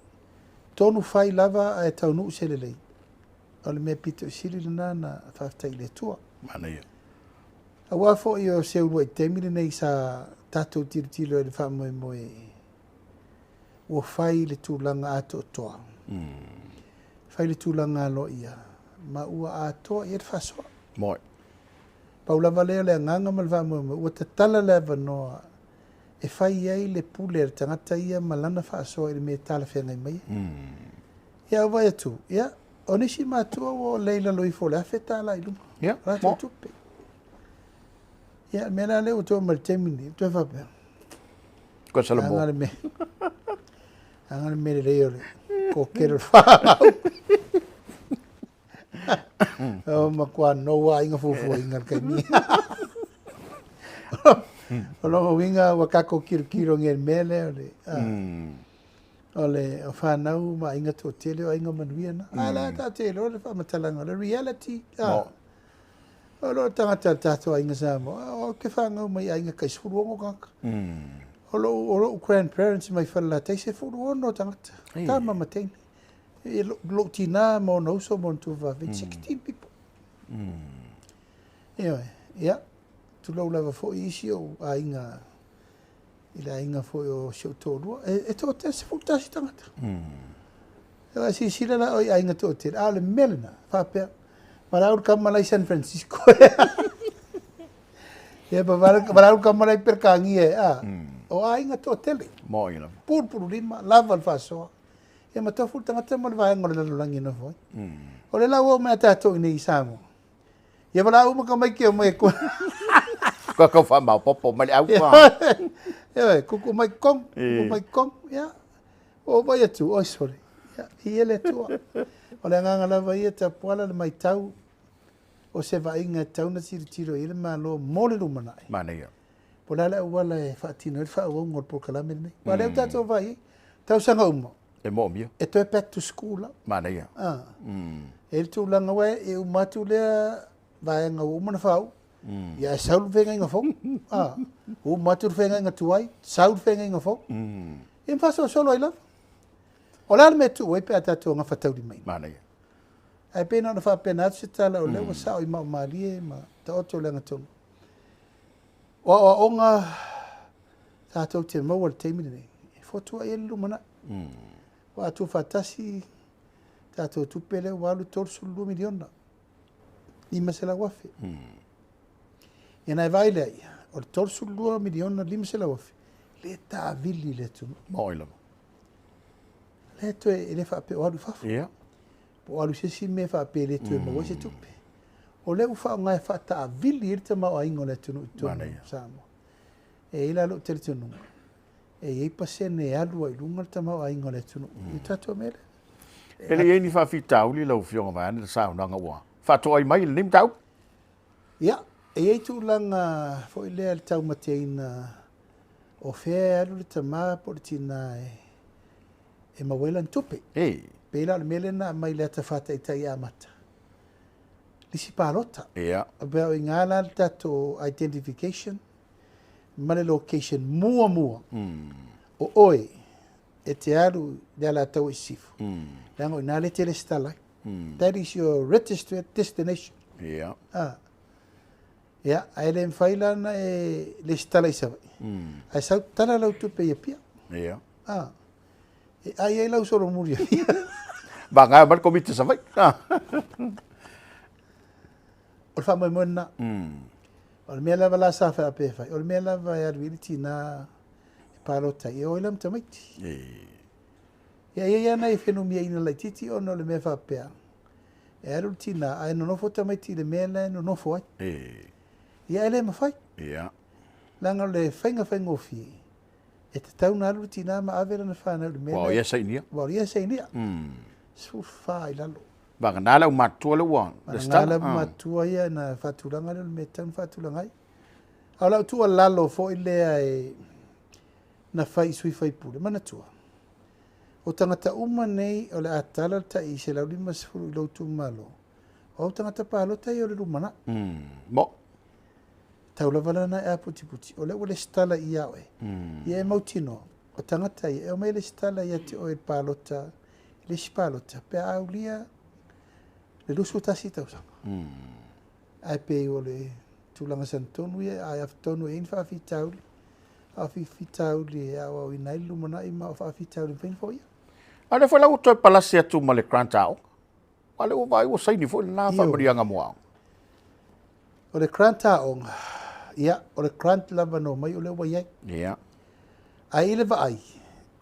tonu whai lava a e taunu se le lei o le me pito silio na whaftai le tua Mana ia. a wafo i o se ulu i taimi le nei sa tatou tiro e le whamoe moe ua whai le tūlanga ato toa. Whai le tūlanga alo ia. Ma ua atoa i e whasoa. Moi. Paula valea le nganga malwa mua. Ua tatala le avanoa. E whai ai le pule le tangata ia malana whasoa i le me tala whengai mai. Ia vai atu. Ia. O nisi mātua o leila loifo le awhe tala i luma. Ia. Rato tupe. Ia. Mena leo toa maltemini. Toa whapea. Ko salamo. Angare me. Angare me le reo le. Ko kere whanau. O makua noa inga fufu inga kai mi. O longa winga wakako kiro ngel mele o le. O le o whanau ma inga tō tele o inga manuia na. Ala tā tele o le whamatalanga. Le reality. O lo tangata tātua inga Samoa. O ke whangau mai inga kai suru ongo kanka. O lo grandparents mai whala te se furu ono tangata. Tā mama teine. lo tina mo no so mo tu va 16 people ia tu lo lava fo isi o ainga ila inga fo o show to e to te se futa si tangata ela si sila la o ainga to te ale melna fa pe para ur kamala San Francisco ia para ur kamala per kangi o ainga to tele mo ina pur lima lava al faso e ma to futa ngata mo va ngol la langi no fo o le la o me ta to ni samo ia para uma kamai ke mo e ko ko fa ma popo ma au pa kuku mai kong, ya. O vai atu, oi sore. Ya, i ele tua. O le nganga lava ia Tapuala le mai tau, o se va inga tau na tiro ile ma lo mole lumana. Mana ia. Po la la wala e whaatino, e whaau ngol Polokalame nei. Wale au tato vai, tau sanga uma. E mo mia. E toi back to school. Mana ia. E tu langa wai, e umatu lea, vai nga umana whau. Ya saul venga inga fo. O matur venga inga tuai, saul venga inga fo. Em faso solo ila. Ola me tu e pe ata tu nga fatau di mai. Mana ia. Ai pe na fa pe na tala o le sa o ma mali ma ta o to lenga tu. O nga ta to te mo wal te mi ni. Fo tu ai lu mana. Wa tu fatasi ta to tu pele walu torsu lu miliona. Ni masela wafi. Ina vai lei, o torsu 2 miliona lima se la ofi. Le ta vili le tu. Mo ila. Le tu e le fa pe o alu fafu. Ia. Po alu se si me fa pe le tu e mo se tupe. O le ufa ngai fa ta vili irte ma o ingo le tu tu. Samo. E ila lo te tu nu. E ei pasene alu ai lunga te ma o ingo le tu. I tatu mele. Ele e ni fa fitauli lo fionga va na sa na wa. Fa to ai mai lim tau. Ia. E ei tu langa fo ile al tau mateina o fe alu le tama portina e mawela ntupe. Pela le melena mai le ta fata i tai amata. Lisi palota. Ia. Abeo ingala tato identification male location mua. O oi e te alu de la tau isifu. Lango inale te le stala. That is your registered destination. Ia. Ya, ai le faila na e le stala isa. Ai sa tala lau tupe ia pia. Ia. Ai lau soro muri. Ba nga ba komite sa vai. O fa mai mona. O me lava la sa fa pe fa. O me lava ya riliti na Polataivao o ilam tamaiti. Ya na e fenu mi ina la titi o no le me fa pe. E aru tina ai no fo tamaiti le me la no fo ai. Ia ele ma fai. Ia. Langa le whainga ofi. E te tau na rutina ma avera na whanau le mena. Wow, ia sei nia. Wow, ia sei nia. Su whai lalo. Banga nala o matua le wan. Nala matua ia na whatulanga le me tau whatulanga ai. Au lau tua lalo fo i lea e na whai sui whai pule. Mana tua. O tangata uma nei o le atala ta i se lau lima sifuru i lau tu malo. O tangata Polata i o le lumana. Mo. Tau la vala na e puti. O le wale stala i awe. Ia e mautino. O tangata i e o mai le stala i ati o e Polata. Le si Polata. Pe au lia le lusu tasi tau sanga. Ai pe o le tulanga santonu ia. Ai aftonu e infa afi tauli. Afi tauli e au i nai lumana i ma afi tauli pen fo ia. Ale foi lau toi palasi atu ma le krantao. Ale o vai o saini foi na fa marianga moa. O le krantao ia o le krant lava no mai o le wai ai. Ia. Ai le vai.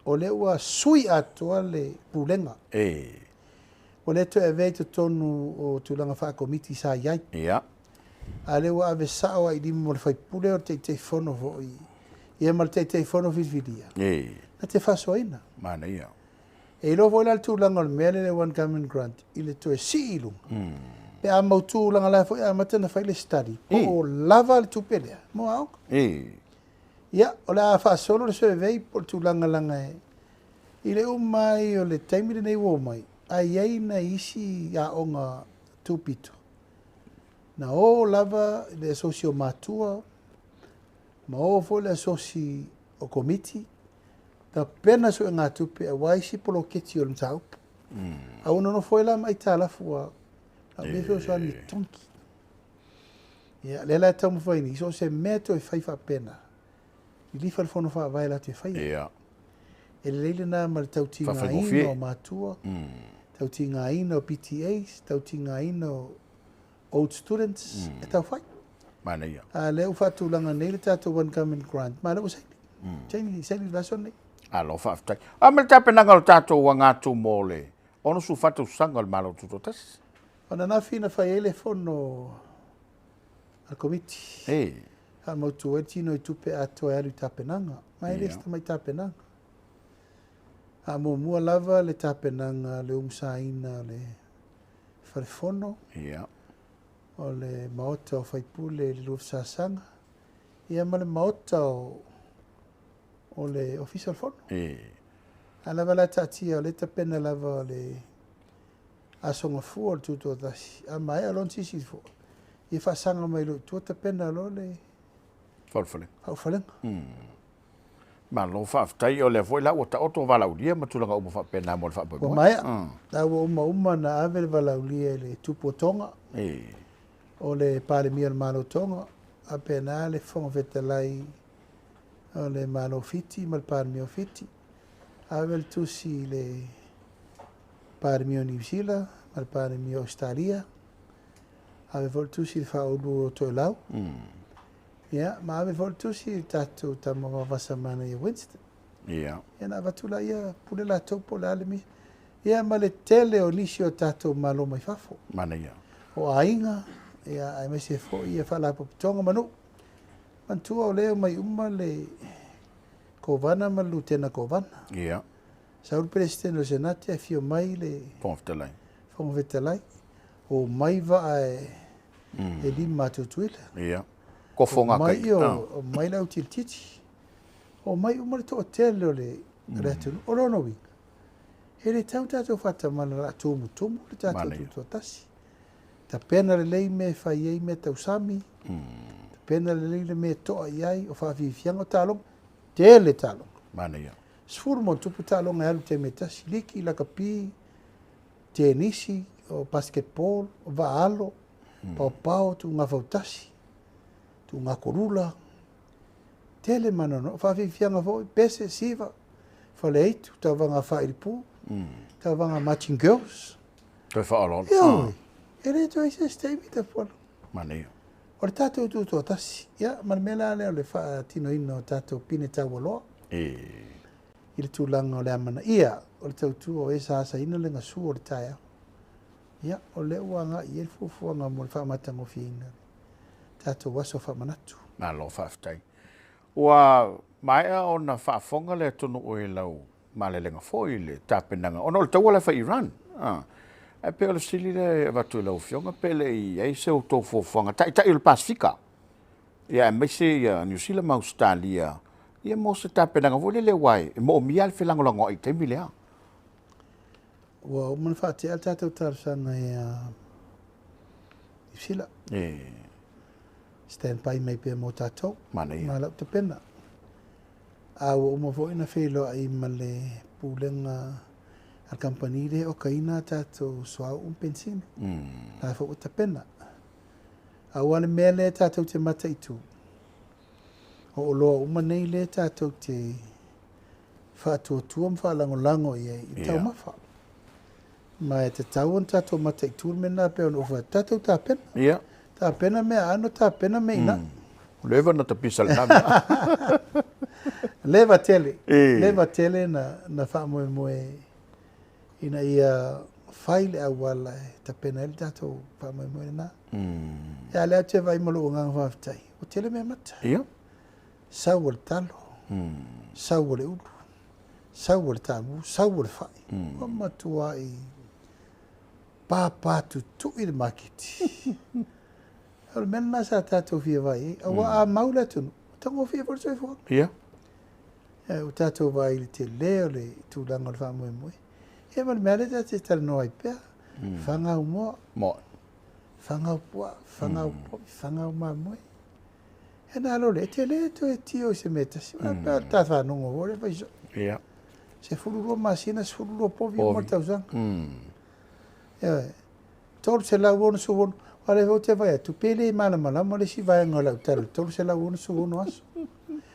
O le ua sui atua le pulenga. O le to e vei to tonu o tulanga wha komiti sa iai. Ia. A le ua ave sao ai limo le whai pule o te fono vo i. Ia mal te fono vivilia. Na te whaso aina. Mana ia. E lo vo la tulanga o mele le one government grant. I le to e si ilunga. Pe a mau tulanga la foi a matana whai le study. O lava le tupelea. Mo au. Ia, o le a whaasolo le soe vei po tulanga langa e. I le umai o le taimire nei wo mai. Ai ai na isi a onga tupito. Na o lava le asosio matua. Ma o fo le asosi o komiti. Ta pena so ngā tupe a waisi polo keti o le tau. Au no foi la mai tala fua. A me fo so ni tonki. Ia le la tamu foi ni so se meto e fai fa pena. I li fa fono fa vai la te fai. Ia. E le le na mal Tauta'i ino matua. Tauta'i ino PTAs, Tauta'i ino old students. E tau fai. Mana ia. A le u fatu langa nei le tato one coming grant. Ma le u sai. Sai la so nei. Alo whaaftai. A me tape nanga o tātou wa ngātu mōle. Ono su whatu sanga o malo tutotas. Ona na fina fai ele fono al komiti. Ha mautu e tino i Tupea ato e alu tape nanga. Ma ele sta mai tape nanga. Ha mua lava le tape nanga le umsaina le wharefono. O le maota o whaipule le lufsa sanga. Ia ma le maota o le official fono. A lava la tatia o le tapena lava o le asonga fua o tuto tasi. A mai alon sisi fua. I whasanga mai lo tua tapena lo le Whauwhalenga. Ma lo whaaftai o le foi la o ta oto valaulia ma tulanga uma whapena mo le whapai. Ko mai tawa uma na ave le valaulia le tupo tonga. O le Palemia le malo tonga. A pena le fonga vetalai o le malo fiti ma le Palemia fiti. Ave le tusi le Palemia New Zealand ma le Palemia Australia. Ave vol tusi le whaulu o toi lau. Ia, ma ave vol tusi tatu tamawa vasamana ia Winston. Ia na vatula ia pule la topo le alemi. Ia ma le tele o lisi o tatu malo mai fafo. Mana ia. O ainga, ia ai mai se fo ia whala popitonga manu. Mantua o leo mai uma le kovana ma lutena kovana. Ia. Saul presidente o senate a fio mai le Fonvetalai. Fonvetalai. O mai va e lima tutuila. Ia. Ko fonga kai. Mai o mai lau tiltiti. O mai umar to hotel o le retunu. O lono wi. E le tau tato fata mana la tumu le tato tutu atasi. Ta pena le lei me fai ei me tausami. Ta pena le lei le me toa iai o whaafi fianga o talong. Tele talong. Mana ia. Sfuru mo tupu talong e alu te me tasi. Liki la kapi. Tenisi o basketball o vaalo. Pau tu ngā fautasi. Tu ngā korula. Tele manano. Whaafi fianga fo. Pese siva. Whale eitu. Tau wanga whairipu. Tau wanga matching girls. Toi whaalon. Ioi. E re toi se steimi te whalo. Mana ia. O le tātou tūtua tasi. Ia, marmela leo le wha tino ino tātou pine tau aloa. I le tūlanga o le amana. Ia, o le tautua o e sāsa ina le ngasu o le taia. Ia, o le uanga i e fufuanga mo le whamatango fiina. Tātou waso whamanatu. Nā lo whaaftai. Ua maea o na whaafonga le tonu o e lau ma le lenga foi le tāpenanga. Ono le tauala wha Iran. E pe ole sili le watu lau fionga pele i ei se o tō fofonga. Tai o le Pasifika. Ia e meise ia New Zealand ma Australia. Ia mo se tāpenanga vo le wai. E mo mia le whelangolango i teimi lea. Ua umana whaate al tātou tarasanga e New Zealand. Stand by mai pe mo tātou. Mana ia. Ma lau te pena. Awa uma vo ina whelo ai ma le pūlenga al company le o kaina tātou soa pensini. Nā whau te pena. Awa le mea le tātou te mata i tū. O loa uma nei le tātou te whātua tuam whālango i tau mawha. Ma e te tau on tātou mata i tū mena pe on ofa tātou tā pena. Ia. Tā pena mea ano tā pena me ina. Leva na te pisa le nami. Leva tele na whaamoe moe ina ia whaile a wala ta pena ele tātou whaamoe moe na. Ia lea te vai malo o ngang whaafitai. O tele mea mata. Ia. Sau o le talo. Sau o le ulu. Sau o le tāmu. Sau o le whai. O matua i pāpātu tu i le makiti. Al mena sa tātou Fuiavailili. Awa a maula tunu. Tango Fuiavailili soi fua. Ia. O tātou vai le te leo le tūlanga le whaamoe moe. Ia mani mea le te tala noa i pēr. Whangau moa. Moa. Whangau pua. Whangau pua. Whangau maa moe. E nā lo le te le to e tio se metasi. Tā whanongo hore vai so. Ia. Se fulurua masina, se fulurua povi o tausanga. Tolu se lau ono su ono, wale vau te vai atu, pele malama le si vai ngola utara, tolu se lau ono su ono aso.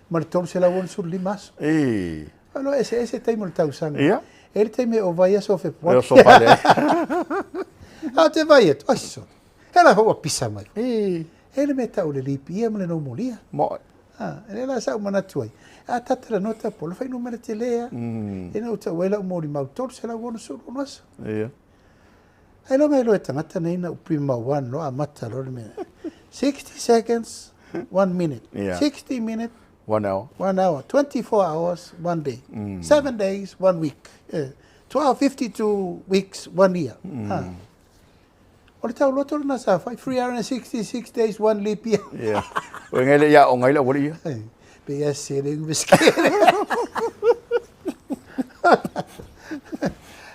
Ma le tolu se lau ono su lima aso. Alo, ese taimo le tausanga. Ia. Ele taime o vai aso fe E o sopale. Au te vai atu, aso. Ela hoa pisa mai. Ele me tau le lipi, ia mele no molia. Mo. Ele la sa umana tuai. A tatara nota polo, fai numera te lea. E na uta wela umori mau tolu se lau ono su ono aso. Ia. Ai lo mai lo e tangata nei na uprima one lo a mata lo me. 60 seconds, 1 minute. Yeah. 60 minutes, 1 hour. 1 hour. 24 hours, 1 day. 7 days, 1 week. 52 weeks, 1 year. O le tau loto na sa fai 366 days, 1 leap year. Yeah. O ngele ya o ngaila wori ia. Pe ya sere nguskere.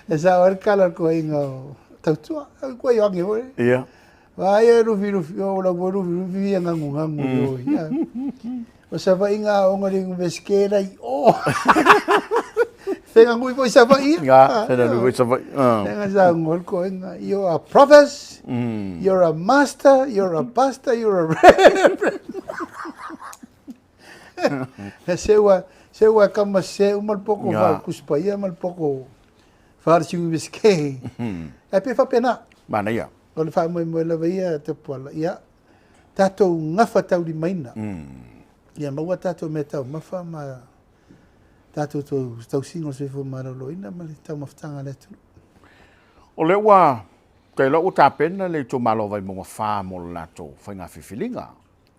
Esa or kala ko inga tautua ko yo nge ore. Ia. Vai e rufi o la rufi nga ngungangu yo. O sa va inga o ngari nguskere o. Fenga ngui po sa va ia. Nga, tena lu sa vai. Nga sa ngol ko inga you are prophets. You're a master, you're a pastor, you're a reverend. Sewa kama se umal poko va kuspaia mal poko farsi nguske. E pe fa pena. Mana ia. O le fa mo la veia Tapuala. Ia. Tato ngafa tau di maina. Ia maua tato me tau mafa ma tato tau singo se fo maraloina ma le tau maftanga le tu. O le ua te lo uta pena le to malo vai mo fa mo lato fa nga fifilinga.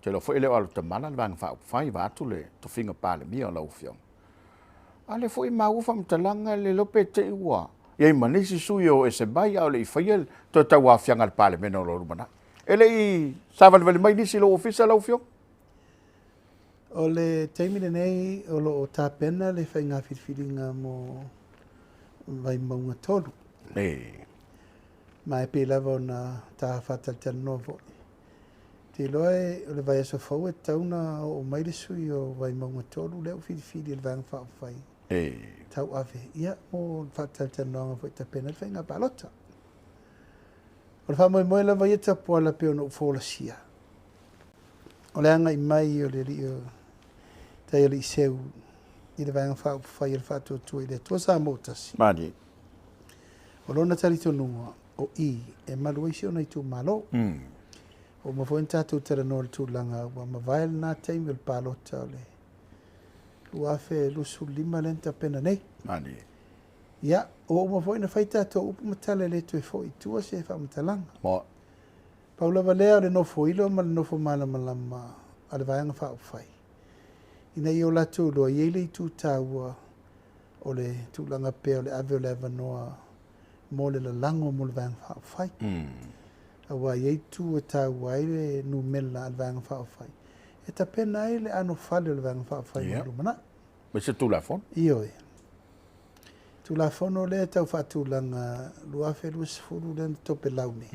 Te lo fo ele alu te mana vang fa fai va tu le to finga Palemia o la ufiong. Ale fo I mau fa mtalanga le lope te ua. Ia manisi sui o e se bai au le I faiel to ta wa fianga le Palemia no lo rumana. Ele I savan vale mai nisi lo ofisa la ufiong. O le taimine nei o lo o tapena le fai ngā whiwhiringa mo vai maunga tolu. Ma e pe lava o na tā whatal novo. Te loe o le vai aso fau e tauna o maire sui o vai maunga tolu leo whiwhiri le vang whao whai. Tau ave. Ia mo whatal novo fo i tapena le fai ngā palota. O le wha moe lava i Tapuala pe o no Fofola sia. O le anga I mai o le rio tai ali seu I le vanga whao whai le whatua tua I le tua Samoa tasi. Mani. O lona tari tonunga o I e malu isi o nei tu malo. O mafoen tātou tera no le tūlanga wa mawhael nā teimi o le pālota o le luafe lusu lima lenta pena nei. Mani. Ia, o mafoen na whai tātou upu matale le tu e fo I tua se e wha matalanga. Mo. Paula valea le nofo ilo ma le nofo malama a le vaianga whao whai. Ina I o latu loa I ele I tū tāua o le tūlanga pea o le ave o le avanoa mo le lalango mo le vaianga whao whai. Awa iei tū e tāua ai le numela a le vaianga whao whai. E ta pena ai le ano whale o le vaianga whao whai mo lumana. Me se tūlafon? Io e. Tūlafono le tau whatūlanga luafe luas furu le tope laune.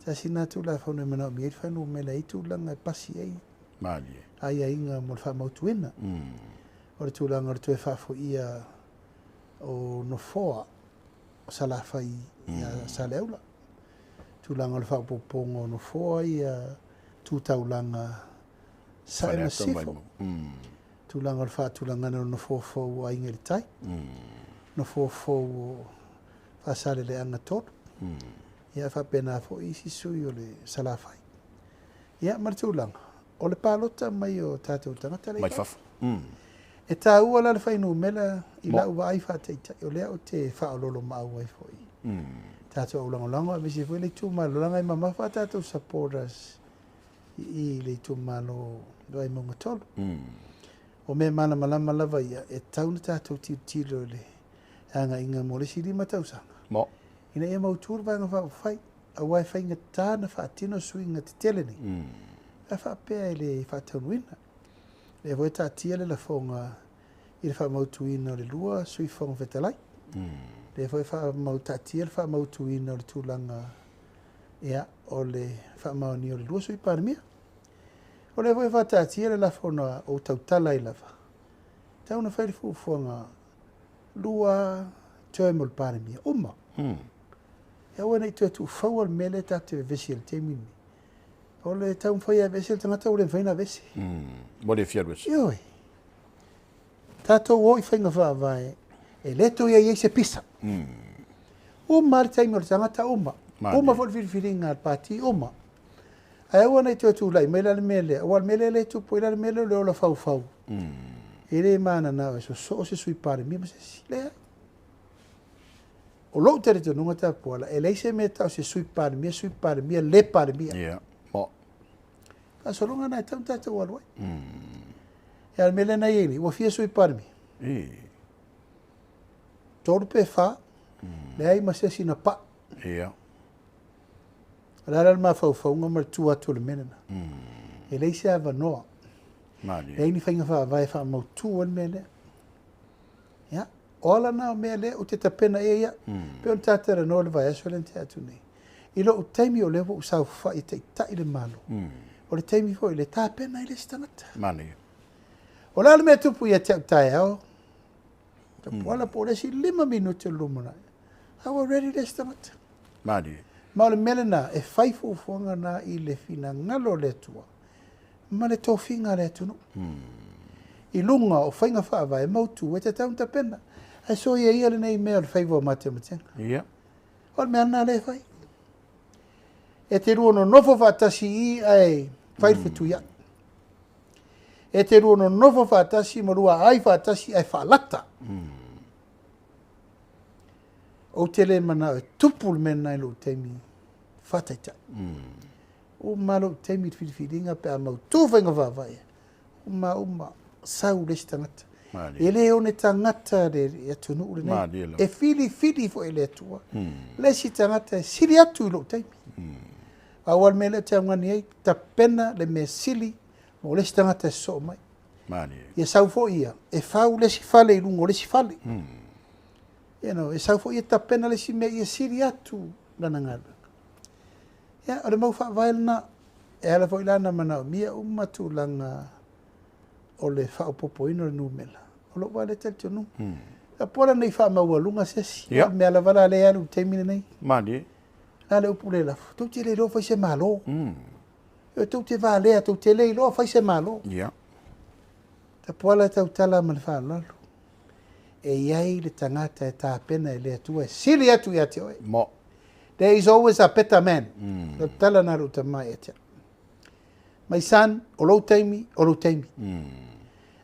Ta sina tūlafono e mana o miei whanu mele I tūlanga e pasi ei. Mani. Ai a inga mo le whamautuina. O le tūlanga o le tue whafo ia o nofoa o salawhai ia saleaula. Tūlanga o le whapopongo o nofoa ia tūtaulanga sae na sifo. Tūlanga o le whatūlanga o nofofo a inga le tai. Nofofo o whasale le anga tonu. Ia whapena fo isi sui o le salawhai. Ia maritūlanga. O le pālota mai o tātou tangata le. Mai fafu. E tā ua la le whainu mela I lau wa ai whāteitai. O lea o te whaololo mau ai fwoi. Tātou au langolango a misi fwoi le tū malo. Langa I mamafa tātou supporters I le tū malo doai maunga tolu. O me mana malama lava ia e tauna tātou tilo le anga inga mo le siri matausanga. Mo. Ina ia mautūra vanga whai. A wai whainga tāna whaatino suinga te tele ni. A whapea I le whatanuina. Le voi tātia le la whonga I le whamautuina o le lua sui whonga whetalai. Le voi whamautātia le whamautuina o le tūlanga ia o le whamaoni o le lua sui Palemia. O le voi whatātia le la whonga o tautalai lava. Tauna whairi fuwhonga lua terminal Palemia uma. E aua nei tu fau al mele tatu vesi al temini. O le tau mwhai vesi al tangata o le whaina vesi. Mo le fiar wesi. Ioi. Tato o i whainga whaavai. E leto ia i se pisa. Uma ar taimi o le tangata uma. Uma fo le whiriwhiringa al pati uma. Ai aua nei tu lai mele al mele. O al mele le tu po ila al mele le ola fau fau. E le mana na so se sui Palemia ma se si lea. O lo tere nunga Tapuala, e leise me tau se sui Palemia, le Palemia. Yeah, mo. Ka solonga na tau tatu walwai. E al mele na yeli, wa fia sui Palemia. Tolu pe fa, le ai masesi na pa. Yeah. Rara ma fau nga mar tu atu le menena. E leise ava noa. Mali. Le ai ni whainga wha vai wha mau tu an mele. Ya. Ola na mea le o te tapena e ia, pe on tātara no le vai aso le te atu nei. I lo o taimi o lewo usau wha i te tai le malo. O le taimi fo i le tāpena i le stangata. Mani. O la le mea tupu i a te au tai au. Tapuala po le si 5 minuti lumana. Awa ready le stangata. Mani. Ma o le mele na e whaifu fuanga na i le fina ngalo le tua. Ma le tofinga le tunu. I lunga o whainga whaava e mautu e te taun tapena. Ai so ia le nei mea le whaiva o mate matenga. Yeah. O le mea nā le whai. E te rua no nofo whaatasi i ai whaiwhitu ia. E te rua no nofo whaatasi ma rua ai whaatasi ai whaalata. O te le mana e tupu le mena i lo teimi whataita. O malo teimi whiriwhiringa pe a mau tū whainga whaavai. Uma sau le stangata. E le o ne tangata le atunu ure nei. E fili fo e le atua. Le si tangata e siri atu i lo teimi. Awal mele te angani ei, ta pena le me sili, mo le si tangata e so mai. Ia sau fo ia, e fau le si fale i lungo le si fale. E sau fo ia ta pena le si me ia siri atu lana ngalo. Ia, o le mau wha vailna, e ala fo ilana mana o mia umatu langa o le wha opopo ino le numela. O lo wale tel tonu. A pora nei wha maualunga sesi. Me ala wala le alu teimine nei. Mani. Ale upu le lafu. Tau te le lo fai se malo. Tau te va lea, tau te le lo fai se malo. Tapuala tau tala ma le wha lalu. E iai le tangata e tā pena e le atua e sili atu i ate oe. Mo. There is always a better man. Tau tala na ruta mai e tea. My son, o lo taimi, o lo taimi.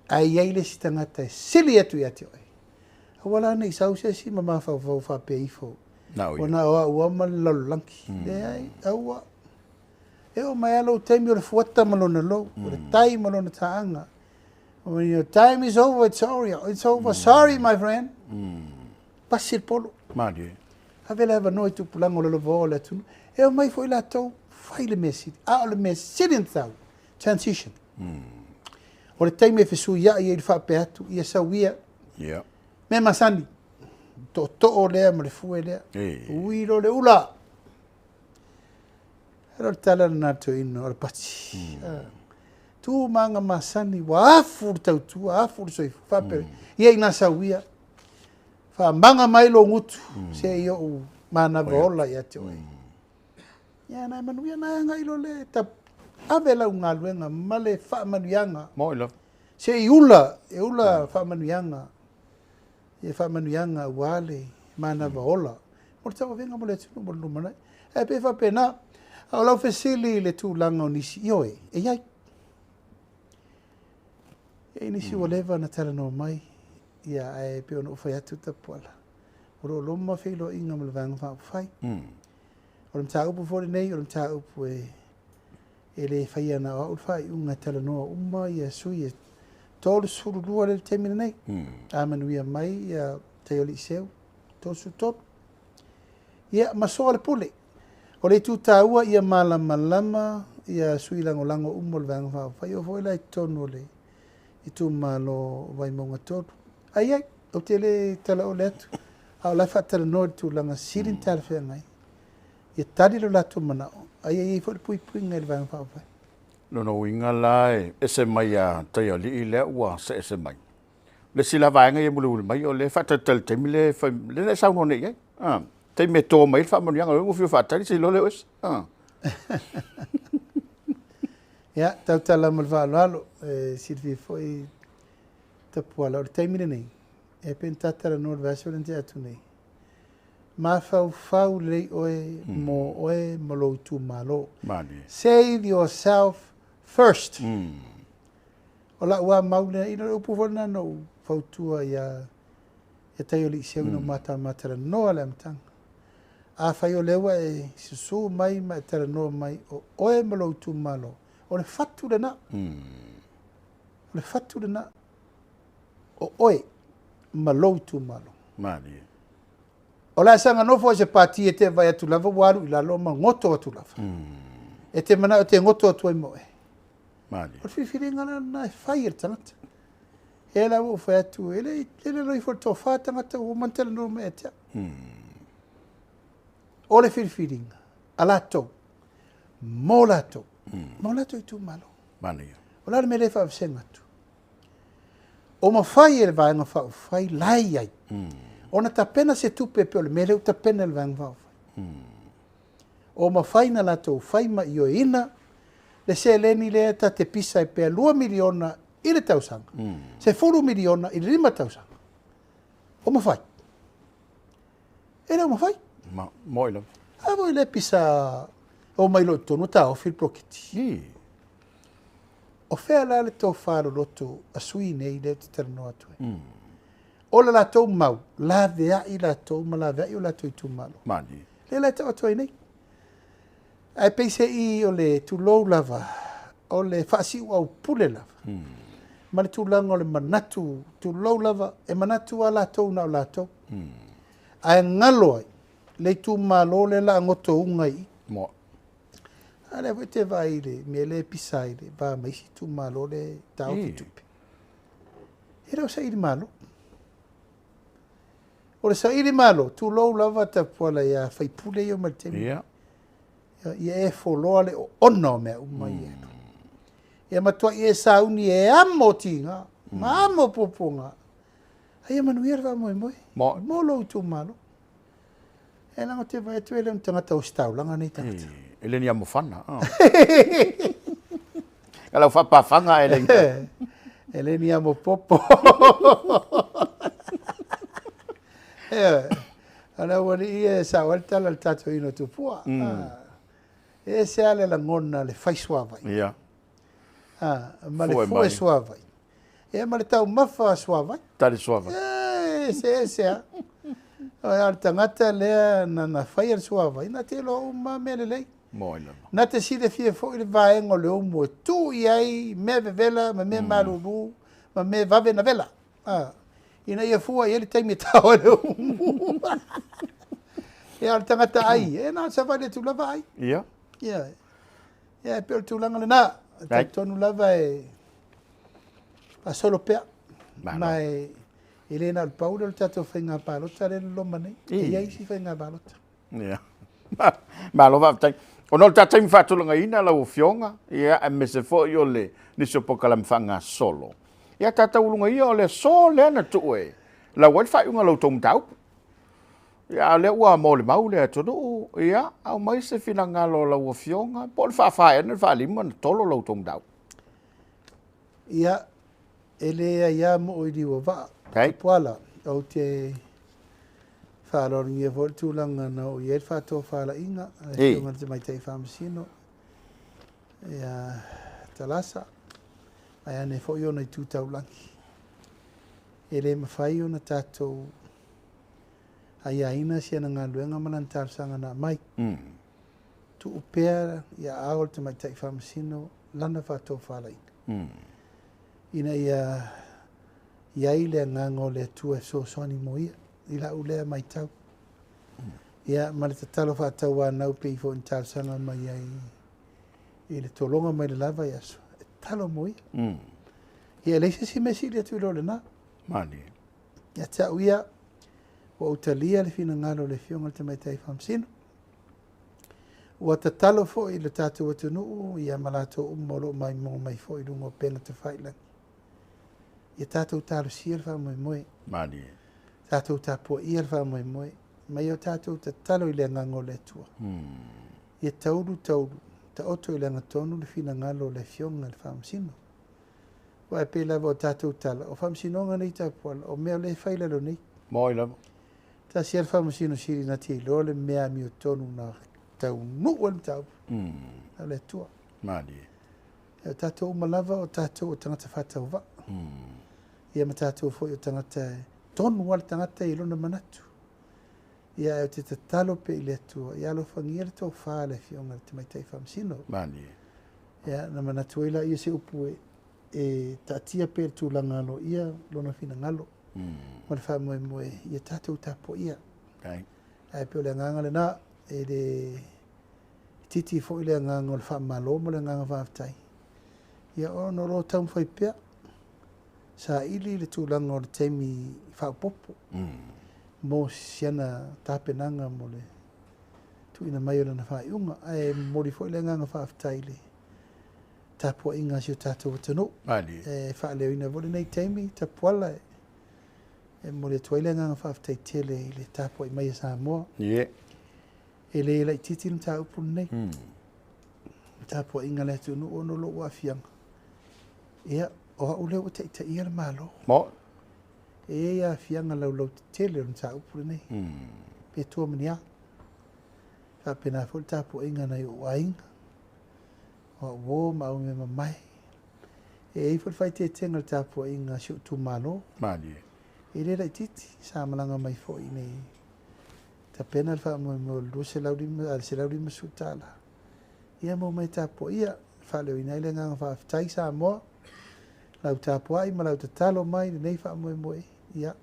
Ai iai le si tangata e sili atu i ate oe. Awala nei sau se si ma mawhau wha pe ifo. O na ua ma lalanki. Le ai, aua. E o mai alo taimi o le fuata malona lo. O le tai malona taanga. When your time is over, it's over. It's over. Sorry, my friend. Pasir polo. Madi. Havela hava noi tu pulango le lovo le tunu. E o mai foi la tau fai le mesi. A le mesi tau. Transition. O le taimi e fesu ia i le whape atu. Ia sauia. Yeah. Me masani. To o lea ma le fue lea. Uiro le ula. Ero tala na to ino le pati. Tu manga masani wa afu tau tu afu so whape. Ia ina sauia. Fa manga mai lo ngutu. Se io mana vola ia te oi. Ia na manuia na nga ilo le ta avela unga luenga male fa manuianga. Moila. Se iula, fa manuianga. E fa manuianga wale mana vola. Mo tau venga mo le tunu mo lumana. E pe fa pena. Au lau fesili le tu langa o nisi ioe. E iai. E nisi o leva na tala no mai. Ia e pe ono fai atu Tapuala. Oro loma feilo inga mo le vanga wha fai. Oro mta upu fori nei, oro mta upu e le fai ana o fai unga tala noa uma ia sui e tolu suru lua le temina nei. Amanuia mai ia teioli seu. Tosu tolu. Ia masoa le pule. O le tu taua ia malama ia sui lango umo le vanga wha fai. O foi lai tonu le i tu malo vai maunga tolu. Ai ai, o te le tala o letu. Au lai whaatara no tu langa sirin tala whea ngai. Ia tari lo latu manao. Ai ai fo le pui ngai le vanga whaafai. No inga lai, ese mai a taia li i lea ua se ese mai. le sila vaenga ye mulu mai o le fatatal te mile le sa no nei te me to mai fa mo yanga ngo fiu fatal si lo le os ya tautala malvalo Silvi foi Tapuala o te mine nei e pentatara no verso lente atu nei ma fau le oe mo oe malo tu malo save yourself first ola wa maule ina upu vona no fautua ya tai oli se no mata no ala mtang a fai o lewa e susu mai ma tera no mai o oe malo tu malo o le fatu de na o oe malo tu malo mali ola sanga no fo se pati e te vai atu lava waru ila lo ma ngoto atu lava e te mana o te ngoto atu ai moe mali o fifiringa na fire tangata e la o fa atu ele loi for to fa tangata o mantela no me te o le fifiringa alato molato i tu malo mali ola me le fa sengatu o ma fai e vai nga fai lai ai ona tapena se tupe pe o le mele tapena le vang vau o ma fai na lato fai ma io ina le se leni le ta te pisa e pe 2 miliona i le tausanga se 4 miliona i le 5 tausanga o ma fai o ma fai moilo a voi le pisa o mai lo tonu ta o fil prokiti o fea la le tau whāro loto a sui nei le te tarano atu o la tau mau la vea i la tau ma la vea i o la tau i tu malo mali le la tau atu ai nei ai peise i o le tu lou lava o le whaasi au pule lava ma le tu langa o le manatu tu lou lava e manatu a la tau na o la tau ai ngalo ai le tu malo le la ngoto ungai mo ale voi te vai le me le pisai le va mai si tu malo le tau ki tupe era sa il malo o sa il malo tu lo lava Tapuala ya fai pule yo maltemi ia e folo le ono me mai e ma to e sa uni e amo tinga ma amo poponga ai manuia va mo lo tu malo e la te vai tu ele un tangata o stau langa nei tangata ele ni amo fana kalau fa pa fanga ele ni amo popo ana wani e sa walta la tato ino Tupua e se ale la ngona le fai suava ia ma le fue suava e ma le tau mafa suava tali suava se o tangata le na fai suava ina te lo ma mele lei moilo na te si de fie fo il vaengo le umo tu iai me vela ma me maruru ma me vave na vela ina ia fua ele tai me tau le umo e al tangata ai e na sa vale tu lava ai ia ia pe tu langa le na tonu lava e a solo pe mai Elena al Paulo il tato fenga palota le lo mane e iai si fenga palota ia ma lo va tai ono tata mi fatto la ina la ufionga ia a mese fo io le ni so Polokalame fanga solo ia tata ulunga ia le sole na tuwe la wal fa unga lo tong tau ia le ua mo le mau le todo ia au mai se finanga lo la ufionga pol fa e na fa lima tolo lo tong tau ia ele ia mo i di wa Tapuala au te whaaloringi e voltu langa na o ier whato whaala inga e unga te mai tei whamasino ia talasa ai ane fo i ona i tūtau langi e le mawhai ona tātou ai aina si ana ngā luenga manantārsanga na mai tu upea ia aol te mai tei whamasino lana whato whaala inga ina ia le ngango le tu e so soni mo ia ila ule mai tau ia ma le tatalo fa tau nau pe fo intal sanga mai ai ile tolonga mai le lava ia so talo mo ia le se me si le tu lo na mani ia ta uia o utalia le fina ngalo le fionga te mai tai famsino o tatalo fo ile tatu watu no ia malato umolo mai mo mai fo i lungo pena te faila Ia tātou tālu sia le whamoemoe. Mani. Tātou tāpua ia le whamoemoe. Mai o tātou ta talo i le ngango le tua. Ia tauru. Ta oto i le ngatonu le fina ngalo le fionga le whamsino. Wa e pēla o tātou tala. O whamsinonga nei Tapuala. O mea le whaila lo nei. Moi lava. Ta sia le whamsino siri na tia lo le mea mi o tonu na tau nuu al tau. A le tua. Mani. E tātou malava o tātou o tangata whatau wa. Ia ma tātou foi o tangata tonu wale tangata i lona manatu. Ia e te talo pe i le tua. Ia lo whangia le tau whaa le fionga le te maitai whamsino. Mani. Ia na manatu ila ia se upu e tatia pe tu langalo ia lona fina ngalo. Ma le whamoemoe ia tātou tapo ia. Okay. Ai pe o le nganga le na e le titi fo i le nganga o le whamalo mo le nganga whaftai. Ia o no ro tau mwhai pia. Sa ili le tūlanga o le teimi whaupopo. Mo siana tāpenanga mo le tuina mai o lana whaiunga. Ai mo li fo i le nganga whaftai le tāpua inga si o tātou watano. Mani. E whaaleo ina vole nei teimi, Tapuala e mo le tuaile nganga whaftai tele i le tāpua i mai a Samoa. Yeah. E le lai titi na tā upu nei. Tāpua inga le tunu o no lo ua fianga. Ia, o hau leo te ita ia le malo. Mo. E ia fianga lau tele na tā upu nei. Pe tua mania. Ka pena fol tāpua inga nei o ainga. O wo ma o me mai. E fol fai te tenga le tāpua inga siu tu malo. Mani. E le lai titi, sa malanga mai fo i nei. Ta pena le wha mo lu se laurima su tala. Ia mo mai tāpua ia, wha leo i nei le nganga wha aftai sa moa. Lau tāpua ai, ma lau ta talo mai, nei wha mo ia.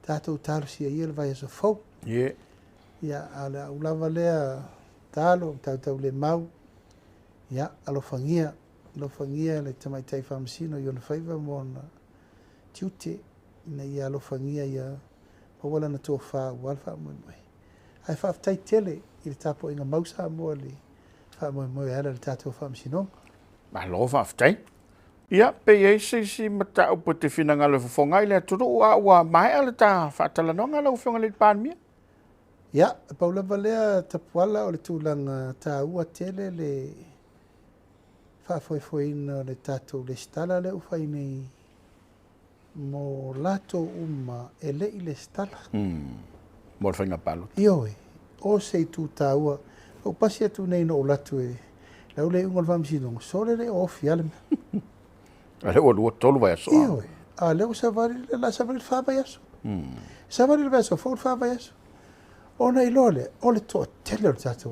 Tātou talo sia ia le vai aso fau. Yeah. Ia, ala ulawa lea talo, tau le mau. Ia, alofangia le tamaitai whamsino i ona whaiva mo na tiute. Ina ia alofangia ia pawala na tō wha walwha moe. Ai whaftai tele i le tāpo inga mausa moa le wha moe ala le tātou whamsino. Ma lo whaftai. Ia, pe e si mata upo te whinanga le Fofoga i le aturu ua mai ala tā whatalanonga lau whionga le Palemia. Ia, paula valea Tapuala o le tūlanga tā ua tele le whafoefoeina le tātou le stala le ufai nei mo lato uma e le i le stala. Mo le whainga palo. Ioe, o sei tū tā ua, o pasi atu nei no o latu e lau le unga le whamsinonga, sore le ofi ale me. Ale o lua tolu vai aso. Ioe, a leo savari le whawai aso. Savari le vai aso, fau le whawai aso. O nei lole, o le toa tele o le tātou